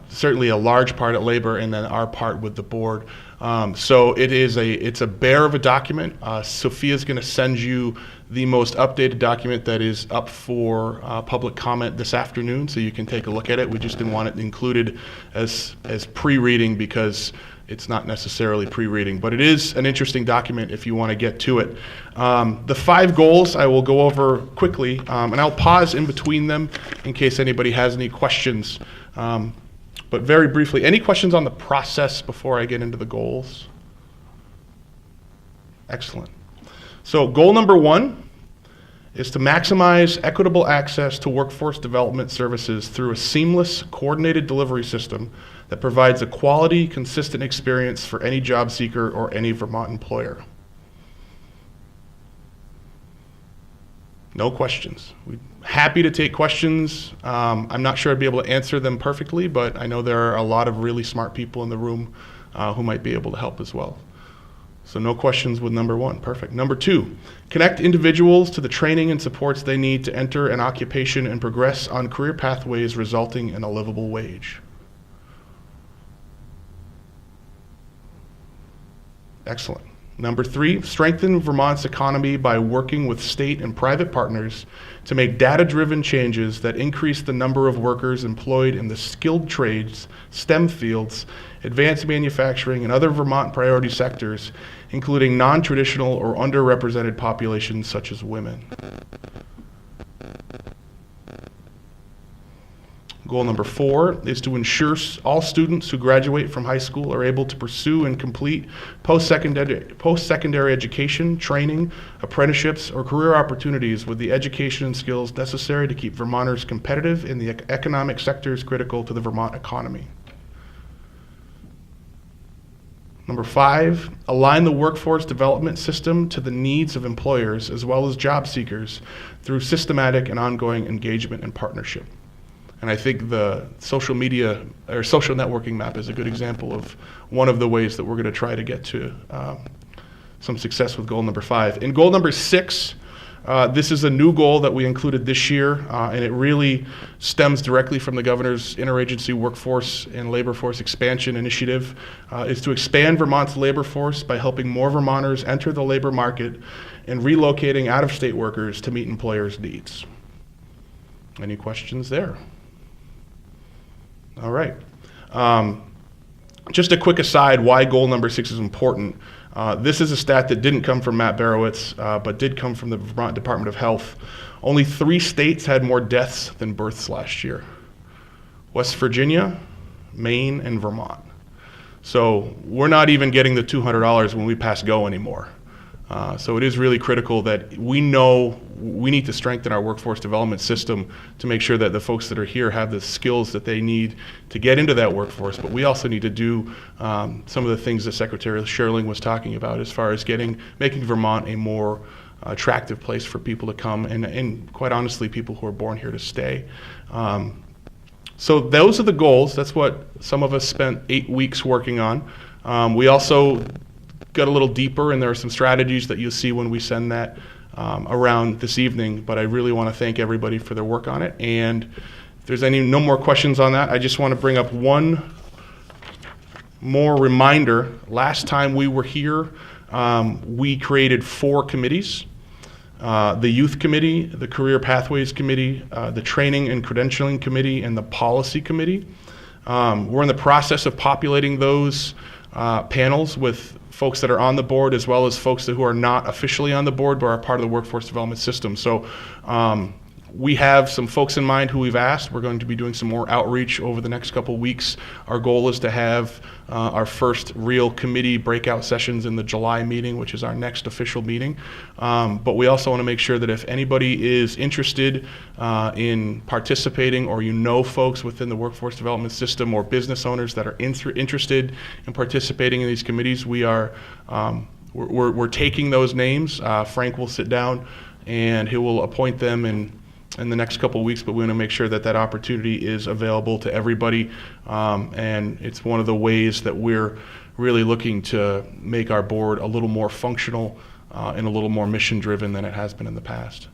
certainly a large part at Labor, and then our part with the board. So it's a bear of a document. Sophia's going to send you the most updated document that is up for public comment this afternoon, so you can take a look at it. We just didn't want it included as pre-reading because it's not necessarily pre-reading, but it is an interesting document if you want to get to it. The 5 goals I will go over quickly, and I'll pause in between them in case anybody has any questions. But very briefly, any questions on the process before I get into the goals? Excellent. So goal number 1 is to maximize equitable access to workforce development services through a seamless, coordinated delivery system that provides a quality, consistent experience for any job seeker or any Vermont employer. No questions. We're happy to take questions. I'm not sure I'd be able to answer them perfectly, but I know there are a lot of really smart people in the room who might be able to help as well. So no questions with number 1. Perfect. Number 2, connect individuals to the training and supports they need to enter an occupation and progress on career pathways resulting in a livable wage. Excellent. Number 3, strengthen Vermont's economy by working with state and private partners to make data-driven changes that increase the number of workers employed in the skilled trades, STEM fields, advanced manufacturing, and other Vermont priority sectors, including non-traditional or underrepresented populations such as women. Goal number 4 is to ensure all students who graduate from high school are able to pursue and complete post-secondary education, training, apprenticeships, or career opportunities with the education and skills necessary to keep Vermonters competitive in the economic sectors critical to the Vermont economy. Number 5, align the workforce development system to the needs of employers as well as job seekers through systematic and ongoing engagement and partnership. And I think the social media or social networking map is a good example of one of the ways that we're going to try to get to some success with goal number 5. In goal number 6, this is a new goal that we included this year, and it really stems directly from the governor's interagency workforce and labor force expansion initiative, is to expand Vermont's labor force by helping more Vermonters enter the labor market and relocating out-of-state workers to meet employers' needs. Any questions there? All right. Just a quick aside why goal number 6 is important. This is a stat that didn't come from Matt Barowitz, but did come from the Vermont Department of Health. Only 3 states had more deaths than births last year: West Virginia, Maine, and Vermont. So we're not even getting the $200 when we pass go anymore. So it is really critical that we know we need to strengthen our workforce development system to make sure that the folks that are here have the skills that they need to get into that workforce. But we also need to do some of the things that Secretary Sherling was talking about as far as making Vermont a more attractive place for people to come and quite honestly, people who are born here to stay. So those are the goals. That's what some of us spent 8 weeks working on. We also got a little deeper, and there are some strategies that you'll see when we send that around this evening, but I really want to thank everybody for their work on it. And if there's no more questions on that, I just want to bring up one more reminder. Last time we were here, we created 4 committees: the Youth Committee, the Career Pathways Committee, the Training and Credentialing Committee, and the Policy Committee. We're in the process of populating those panels with folks that are on the board as well as folks who are not officially on the board but are part of the workforce development system. So we have some folks in mind who we've asked. We're going to be doing some more outreach over the next couple weeks. Our goal is to have our first real committee breakout sessions in the July meeting, which is our next official meeting. But we also want to make sure that if anybody is interested in participating, or folks within the workforce development system or business owners that are interested in participating in these committees, we're taking those names. Frank will sit down and he will appoint them in the next couple of weeks, but we want to make sure that that opportunity is available to everybody. And it's one of the ways that we're really looking to make our board a little more functional and a little more mission-driven than it has been in the past.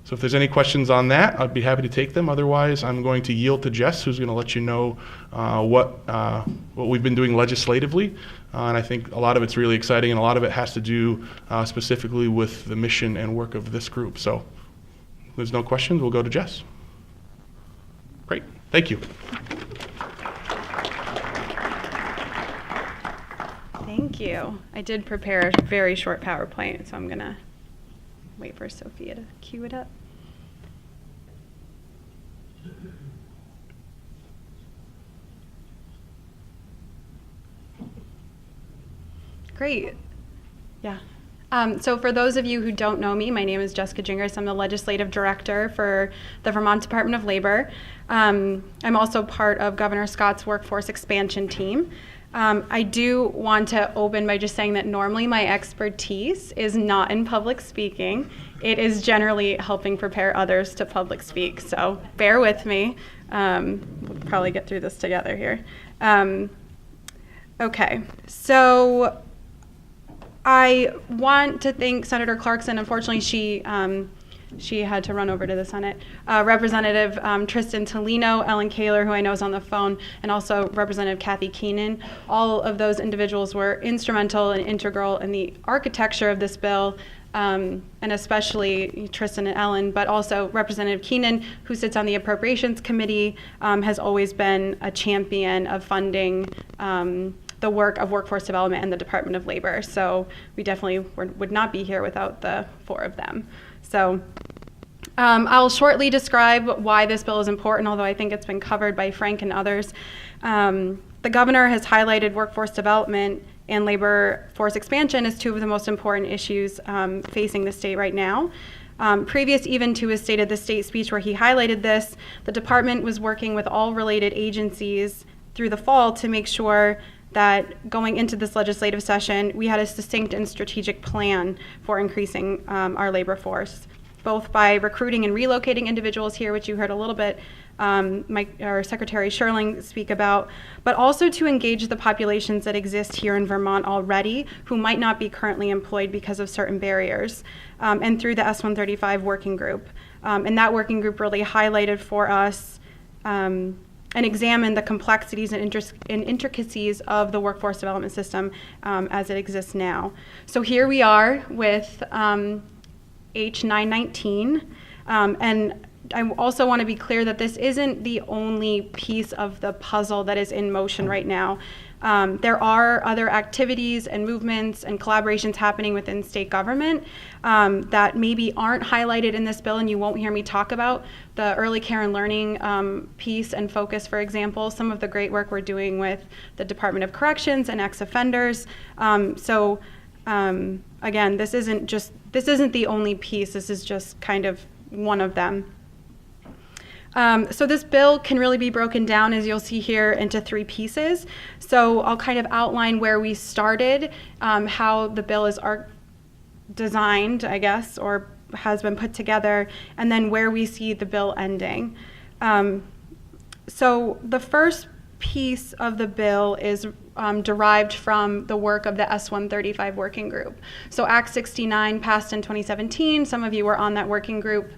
So if there's any questions on that, I'd be happy to take them. Otherwise, I'm going to yield to Jess, who's going to let you know what we've been doing legislatively. And I think a lot of it's really exciting, and a lot of it has to do specifically with the mission and work of this group. So if there's no questions, we'll go to Jess. Great. Thank you. Thank you. I did prepare a very short PowerPoint, so I'm going to wait for Sophia to cue it up. Great. Yeah. So for those of you who don't know me, my name is Jessica Gingras. I'm the Legislative Director for the Vermont Department of Labor. I'm also part of Governor Scott's workforce expansion team. I do want to open by just saying that normally my expertise is not in public speaking. It is generally helping prepare others to public speak. So bear with me. We'll probably get through this together here. Okay, so I want to thank Senator Clarkson. Unfortunately, she had to run over to the Senate. Representative Tristan Tolino, Ellen Kaler, who I know is on the phone, and also Representative Kathy Keenan. All of those individuals were instrumental and integral in the architecture of this bill, and especially Tristan and Ellen, but also Representative Keenan, who sits on the Appropriations Committee, has always been a champion of funding the work of workforce development and the Department of Labor. So we definitely would not be here without the 4 of them. So I'll shortly describe why this bill is important, although I think it's been covered by Frank and others. The governor has highlighted workforce development and labor force expansion as two of the most important issues facing the state right now. Previous even to his State of the State speech where he highlighted this, the department was working with all related agencies through the fall to make sure that going into this legislative session, we had a succinct and strategic plan for increasing our labor force, both by recruiting and relocating individuals here, which you heard a little bit our Secretary Sherling speak about, but also to engage the populations that exist here in Vermont already who might not be currently employed because of certain barriers, and through the S135 working group. And that working group really highlighted for us and examined the complexities and intricacies of the workforce development system as it exists now. So here we are with H919, and I also want to be clear that this isn't the only piece of the puzzle that is in motion right now. There are other activities and movements and collaborations happening within state government that maybe aren't highlighted in this bill, and you won't hear me talk about the early care and learning piece and focus, for example, some of the great work we're doing with the Department of Corrections and ex-offenders. Again, this isn't the only piece. This is just kind of one of them. So this bill can really be broken down, as you'll see here, into three pieces. So I'll kind of outline where we started, how the bill is designed, I guess, or has been put together, and then where we see the bill ending. So the first piece of the bill is derived from the work of the S135 working group. So Act 69 passed in 2017. Some of you were on that working group.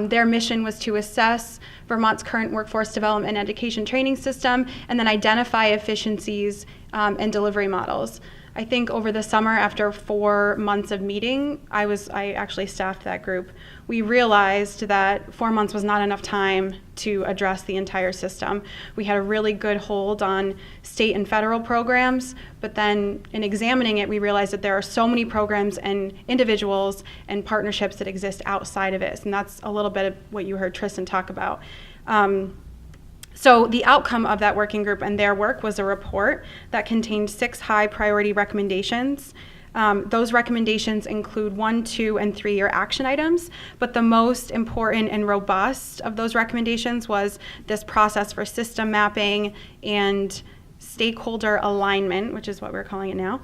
Their mission was to assess Vermont's current workforce development and education training system and then identify efficiencies and delivery models. I think over the summer, after 4 months of meeting, I actually staffed that group. We realized that 4 months was not enough time to address the entire system. We had a really good hold on state and federal programs, but then in examining it, we realized that there are so many programs and individuals and partnerships that exist outside of it, and that's a little bit of what you heard Tristan talk about. So the outcome of that working group and their work was a report that contained 6 high priority recommendations. Those recommendations include 1, 2, and 3-year action items, but the most important and robust of those recommendations was this process for system mapping and stakeholder alignment, which is what we're calling it now,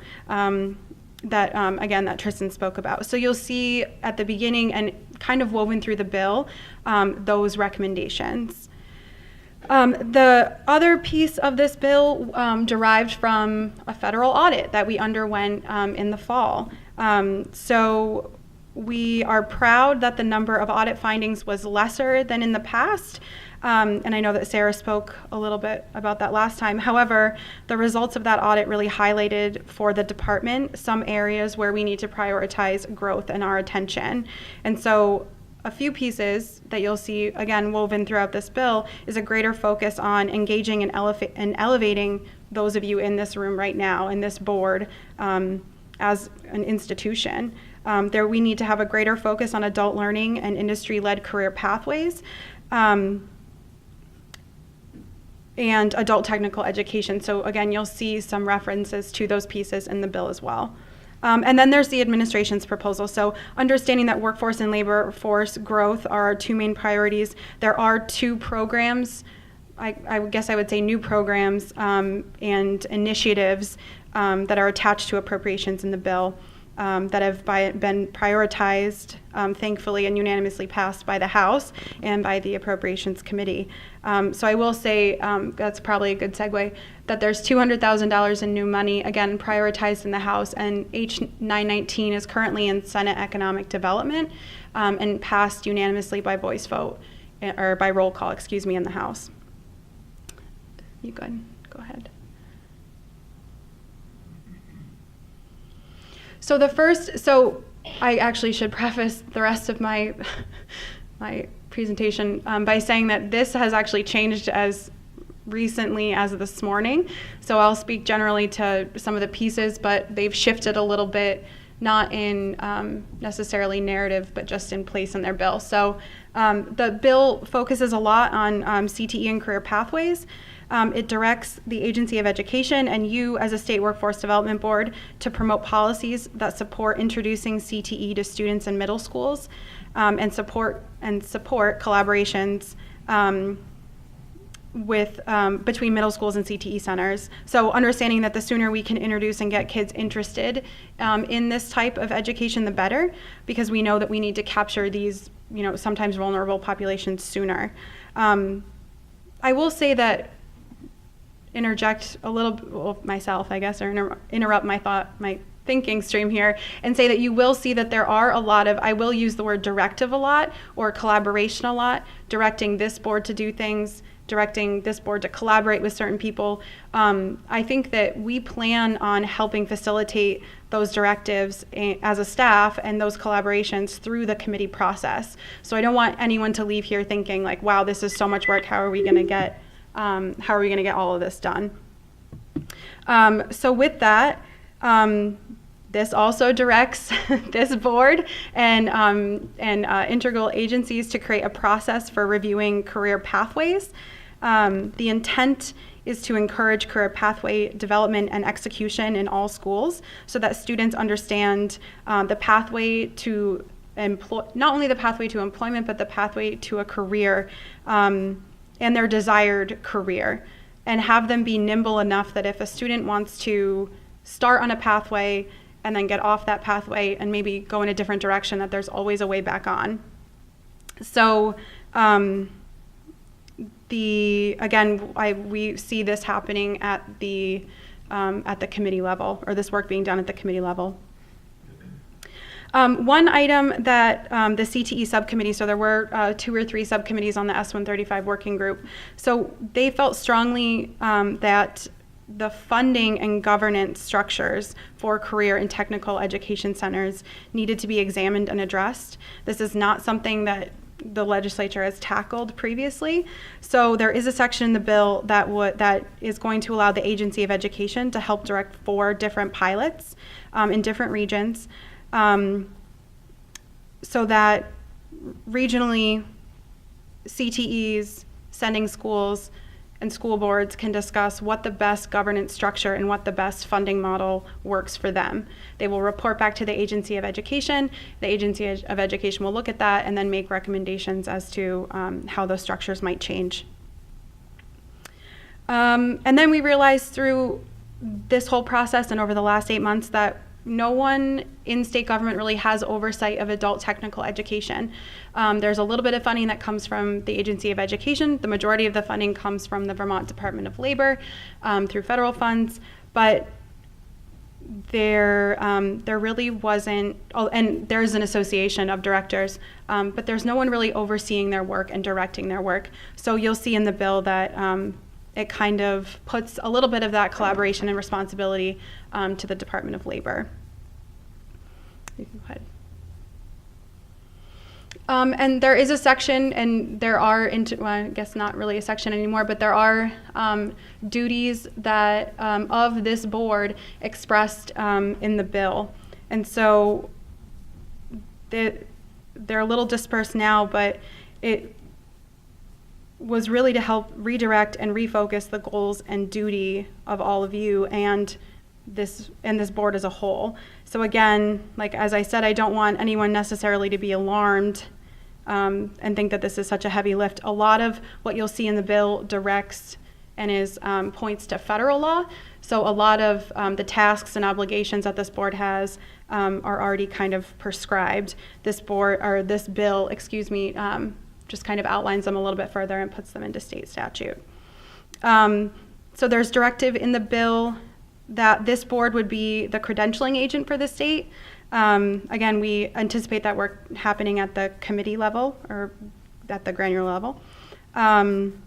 that Tristan spoke about. So you'll see at the beginning and kind of woven through the bill, those recommendations. The other piece of this bill derived from a federal audit that we underwent in the fall. So we are proud that the number of audit findings was lesser than in the past. And I know that Sarah spoke a little bit about that last time. However, the results of that audit really highlighted for the department some areas where we need to prioritize growth and our attention. And so a few pieces that you'll see, again, woven throughout this bill is a greater focus on engaging and elevating those of you in this room right now, in this board, as an institution. We need to have a greater focus on adult learning and industry-led career pathways, and adult technical education. So again, you'll see some references to those pieces in the bill as well. And then there's the administration's proposal. So understanding that workforce and labor force growth are our 2 main priorities. There are 2 programs, I guess I would say new programs and initiatives that are attached to appropriations in the bill that have been prioritized, thankfully, and unanimously passed by the House and by the Appropriations Committee. So I will say, that's probably a good segue, that there's $200,000 in new money, again, prioritized in the House, and H919 is currently in Senate Economic Development and passed unanimously by voice vote, or by roll call, in the House. You good? Go ahead. So I actually should preface the rest of my presentation by saying that this has actually changed as recently as this morning. So I'll speak generally to some of the pieces, but they've shifted a little bit not in necessarily narrative, but just in place in their bill. So the bill focuses a lot on CTE and career pathways. It directs the Agency of Education and you as a state workforce development board to promote policies that support introducing CTE to students in middle schools and support collaborations between middle schools and CTE centers. So understanding that the sooner we can introduce and get kids interested in this type of education, the better, because we know that we need to capture these, sometimes vulnerable populations sooner. I will say that interject a little myself, I guess, or interrupt my thinking stream here and say that you will see that there are a lot of, I will use the word directive a lot or collaboration a lot, directing this board to do things, directing this board to collaborate with certain people. I think that we plan on helping facilitate those directives as a staff and those collaborations through the committee process. So I don't want anyone to leave here thinking like, wow, this is so much work. How are we going to get all of this done? So with that, this also directs this board and integral agencies to create a process for reviewing career pathways. The intent is to encourage career pathway development and execution in all schools so that students understand the pathway to not only the pathway to employment, but the pathway to a career and their desired career, and have them be nimble enough that if a student wants to start on a pathway and then get off that pathway and maybe go in a different direction, that there's always a way back on. So we see this happening at the committee level, or this work being done at the committee level. One item that the CTE subcommittee, so there were 2 or 3 subcommittees on the S135 working group, so they felt strongly that the funding and governance structures for career and technical education centers needed to be examined and addressed. This is not something that the legislature has tackled previously. So there is a section in the bill that is going to allow the Agency of Education to help direct 4 different pilots in different regions, so that regionally CTEs, sending schools, and school boards can discuss what the best governance structure and what the best funding model works for them. They will report back to the Agency of Education. The Agency of Education will look at that and then make recommendations as to how those structures might change. And then we realized through this whole process and over the last 8 months that no one in state government really has oversight of adult technical education. There's a little bit of funding that comes from the Agency of Education. The majority of the funding comes from the Vermont Department of Labor through federal funds, but there really wasn't, and there's an association of directors, but there's no one really overseeing their work and directing their work. So you'll see in the bill that it kind of puts a little bit of that collaboration and responsibility to the Department of Labor. You can go ahead. And there is a section, and there are, well, I guess not really a section anymore, but there are duties that of this board expressed in the bill. And so they're a little dispersed now, but it was really to help redirect and refocus the goals and duty of all of you and this board as a whole. So again, like as I said, I don't want anyone necessarily to be alarmed and think that this is such a heavy lift. A lot of what you'll see in the bill directs and is points to federal law. So a lot of the tasks and obligations that this board has are already kind of prescribed. This bill, just kind of outlines them a little bit further and puts them into state statute. So there's directive in the bill that this board would be the credentialing agent for the state. Again, we anticipate that work happening at the committee level or at the granular level. I'm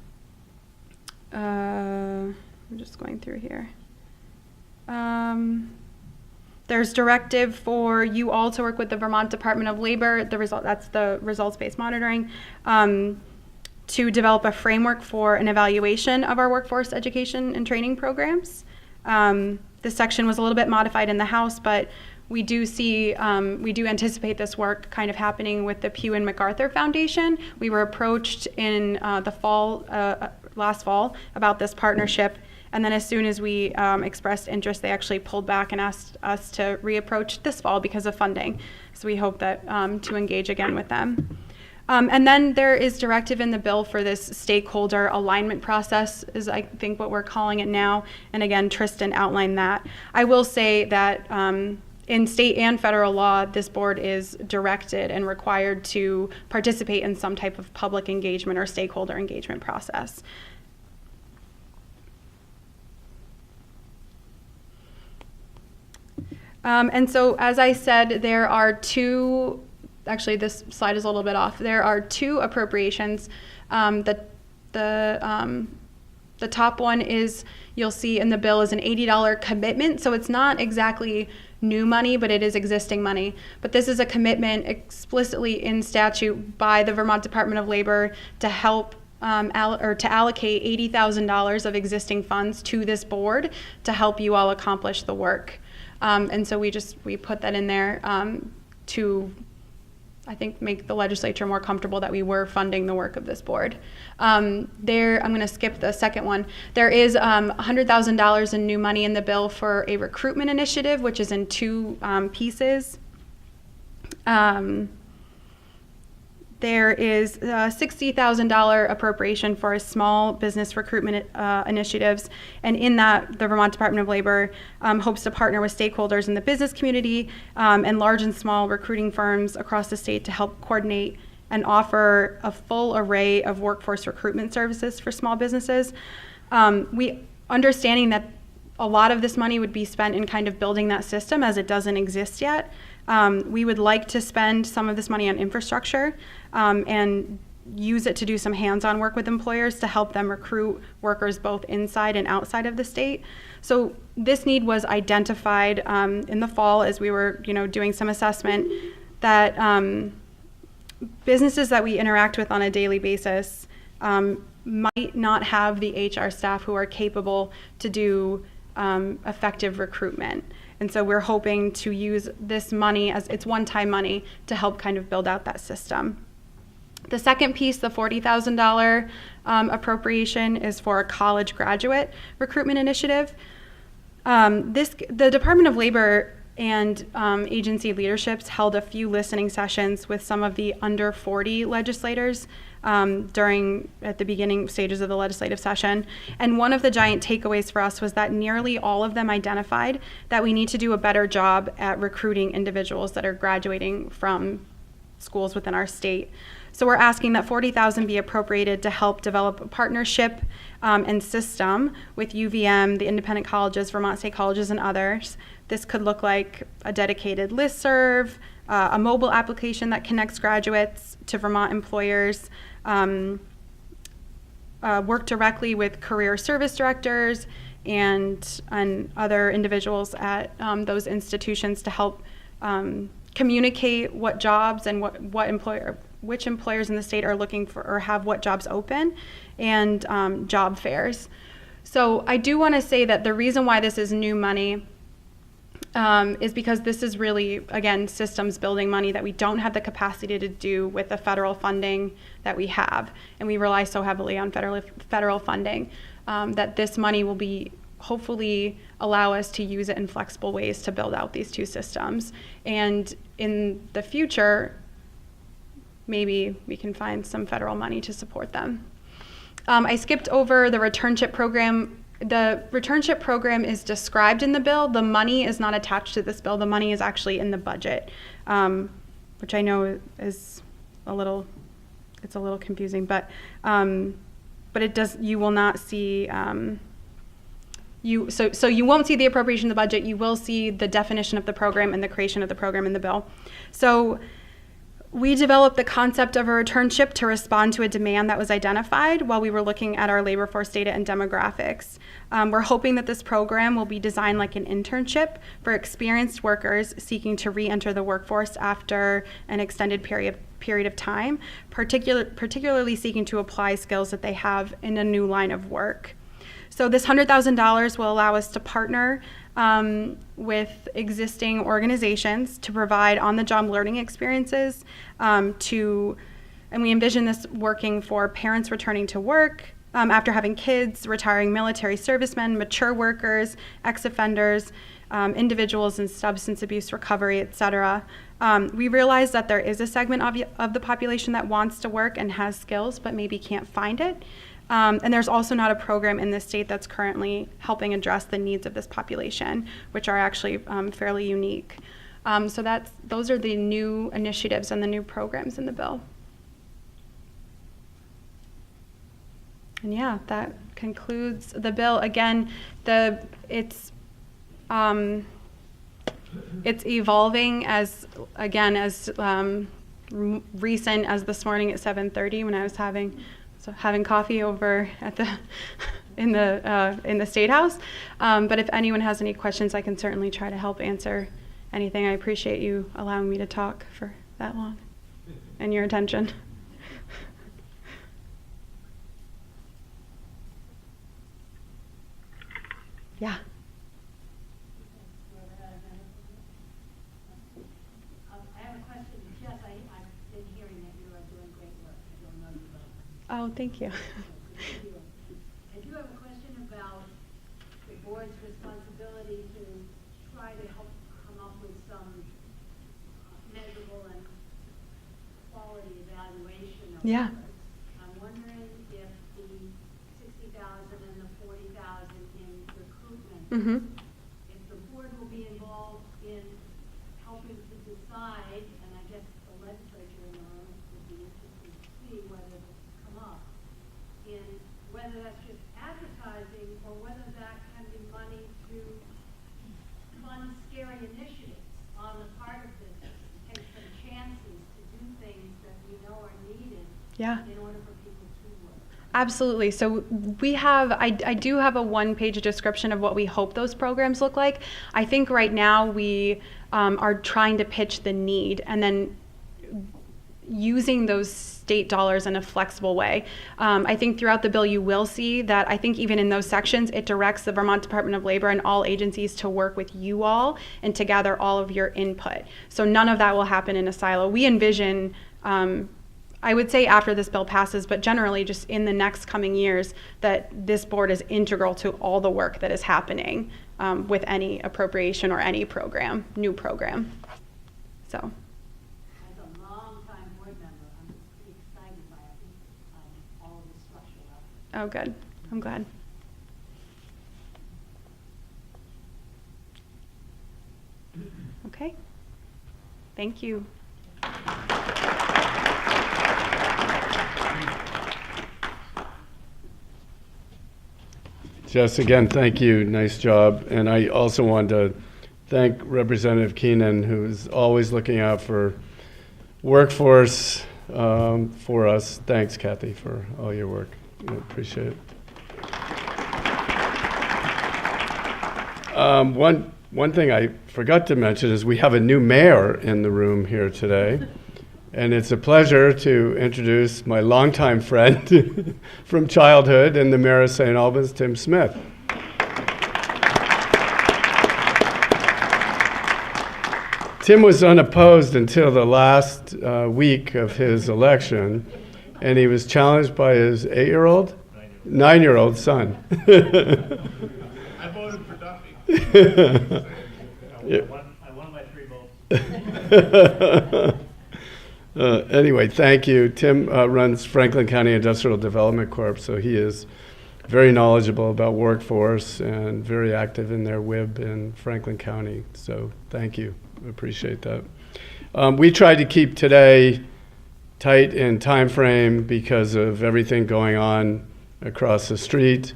just going through here. There's directive for you all to work with the Vermont Department of Labor, that's the results-based monitoring, to develop a framework for an evaluation of our workforce education and training programs. This section was a little bit modified in the House, but we do anticipate this work kind of happening with the Pew and MacArthur Foundation. We were approached in the fall, last fall, about this partnership. And then as soon as we expressed interest, they actually pulled back and asked us to reapproach this fall because of funding. So we hope that to engage again with them. And then there is directive in the bill for this stakeholder alignment process, is I think what we're calling it now. And again, Tristan outlined that. I will say that in state and federal law, this board is directed and required to participate in some type of public engagement or stakeholder engagement process. And so, as I said, there are two, actually this slide is a little bit off. There are two appropriations. The top one is, you'll see in the bill, is an $80 commitment. So it's not exactly new money, but it is existing money. But this is a commitment explicitly in statute by the Vermont Department of Labor to help to allocate $80,000 of existing funds to this board to help you all accomplish the work. And so we put that in there to, I think, make the legislature more comfortable that we were funding the work of this board. I'm going to skip the second one. There is $100,000 in new money in the bill for a recruitment initiative, which is in two pieces. There is a $60,000 appropriation for a small business recruitment initiatives, and in that, the Vermont Department of Labor hopes to partner with stakeholders in the business community and large and small recruiting firms across the state to help coordinate and offer a full array of workforce recruitment services for small businesses. We understanding that a lot of this money would be spent in kind of building that system, as it doesn't exist yet. We would like to spend some of this money on infrastructure and use it to do some hands-on work with employers to help them recruit workers both inside and outside of the state. So this need was identified in the fall as we were, doing some assessment that businesses that we interact with on a daily basis might not have the HR staff who are capable to do effective recruitment. And so we're hoping to use this money as it's one-time money to help kind of build out that system. The second piece, the $40,000 appropriation, is for a college graduate recruitment initiative. The Department of Labor and agency leaderships held a few listening sessions with some of the under 40 legislators at the beginning stages of the legislative session. And one of the giant takeaways for us was that nearly all of them identified that we need to do a better job at recruiting individuals that are graduating from schools within our state. So we're asking that $40,000 be appropriated to help develop a partnership and system with UVM, the independent colleges, Vermont State Colleges, and others. This could look like a dedicated listserv, a mobile application that connects graduates to Vermont employers, work directly with career service directors and other individuals at those institutions to help communicate what jobs and which employers in the state are looking for or have what jobs open, and job fairs. So I do want to say that the reason why this is new money is because this is really, again, systems building money that we don't have the capacity to do with the federal funding that we have. And we rely so heavily on federal funding that this money will be hopefully allow us to use it in flexible ways to build out these two systems. And in the future, maybe we can find some federal money to support them. I skipped over the returnship program. The returnship program is described in the bill. The money is not attached to this bill. The money is actually in the budget, which I know is a little confusing, but it does. You will not see. So you won't see the appropriation of the budget. You will see the definition of the program and the creation of the program in the bill. So we developed the concept of a returnship to respond to a demand that was identified while we were looking at our labor force data and demographics. We're hoping that this program will be designed like an internship for experienced workers seeking to re-enter the workforce after an extended period of time, particularly seeking to apply skills that they have in a new line of work. So this $100,000 will allow us to partner with existing organizations to provide on-the-job learning experiences and we envision this working for parents returning to work after having kids, retiring military servicemen, mature workers, ex-offenders, individuals in substance abuse recovery, et cetera. We realize that there is a segment of the population that wants to work and has skills, but maybe can't find it. And there's also not a program in the state that's currently helping address the needs of this population, which are actually fairly unique. So those are the new initiatives and the new programs in the bill. And yeah, that concludes the bill. Again, it's evolving as recent as this morning at 7:30 when I was having coffee over at in the State House. But if anyone has any questions, I can certainly try to help answer anything. I appreciate you allowing me to talk for that long and your attention. Yeah. I have a question. Jess, I've been hearing that you are doing great work. I don't know you well. Oh, thank you. I do have a question about the board's responsibility to try to help come up with some measurable and quality evaluation of Yeah. efforts. I'm wondering if the 60,000 and the 40,000 in recruitment, Mm-hmm. if the board will be involved in helping to decide, and I guess the legislature in the room would be interested to see whether this come up, in whether that's just advertising or whether that can be money to fund scary initiatives on the part of business, take some chances to do things that we know are needed Yeah. in order for people to work. Absolutely. So I do have a one-page description of what we hope those programs look like. I think right now we are trying to pitch the need and then using those state dollars in a flexible way. I think throughout the bill you will see that I think even in those sections it directs the Vermont Department of Labor and all agencies to work with you all and to gather all of your input. So none of that will happen in a silo. We envision I would say after this bill passes, but generally just in the next coming years, that this board is integral to all the work that is happening with any appropriation or any program, new program. So. As a long-time board member, I'm pretty excited by all of the structural efforts. Oh, good. I'm glad. Okay. Thank you. Jess, again, thank you. Nice job. And I also want to thank Representative Keenan, who's always looking out for workforce for us. Thanks, Kathy, for all your work. I appreciate it. One thing I forgot to mention is we have a new mayor in the room here today. And it's a pleasure to introduce my longtime friend from childhood and the mayor of St. Albans, Tim Smith. Tim was unopposed until the last week of his election, and he was challenged by his 9-year-old son. I voted for Duffy. I won by 3 votes. Anyway, thank you. Tim runs Franklin County Industrial Development Corp., so he is very knowledgeable about workforce and very active in their WIB in Franklin County. So thank you. I appreciate that. We tried to keep today tight in time frame because of everything going on across the street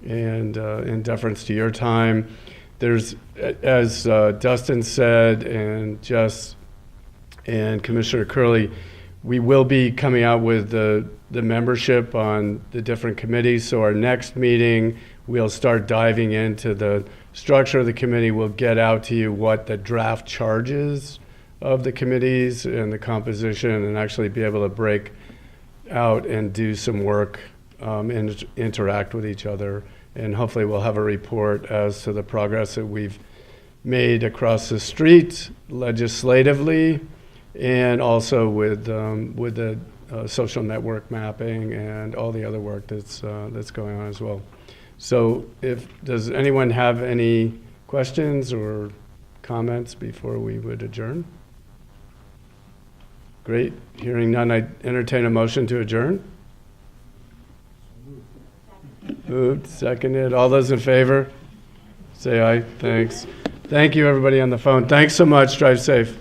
and in deference to your time. There's, as Dustin said, and Jess and Commissioner Curley, we will be coming out with the membership on the different committees. So our next meeting, we'll start diving into the structure of the committee. We'll get out to you what the draft charges of the committees and the composition, and actually be able to break out and do some work and interact with each other and hopefully we'll have a report as to the progress that we've made across the street legislatively, and also with the social network mapping and all the other work that's going on as well. So does anyone have any questions or comments before we would adjourn? Great. Hearing none, I entertain a motion to adjourn. Moved, seconded. All those in favor, say aye. Thanks. Thank you, everybody on the phone. Thanks so much. Drive safe.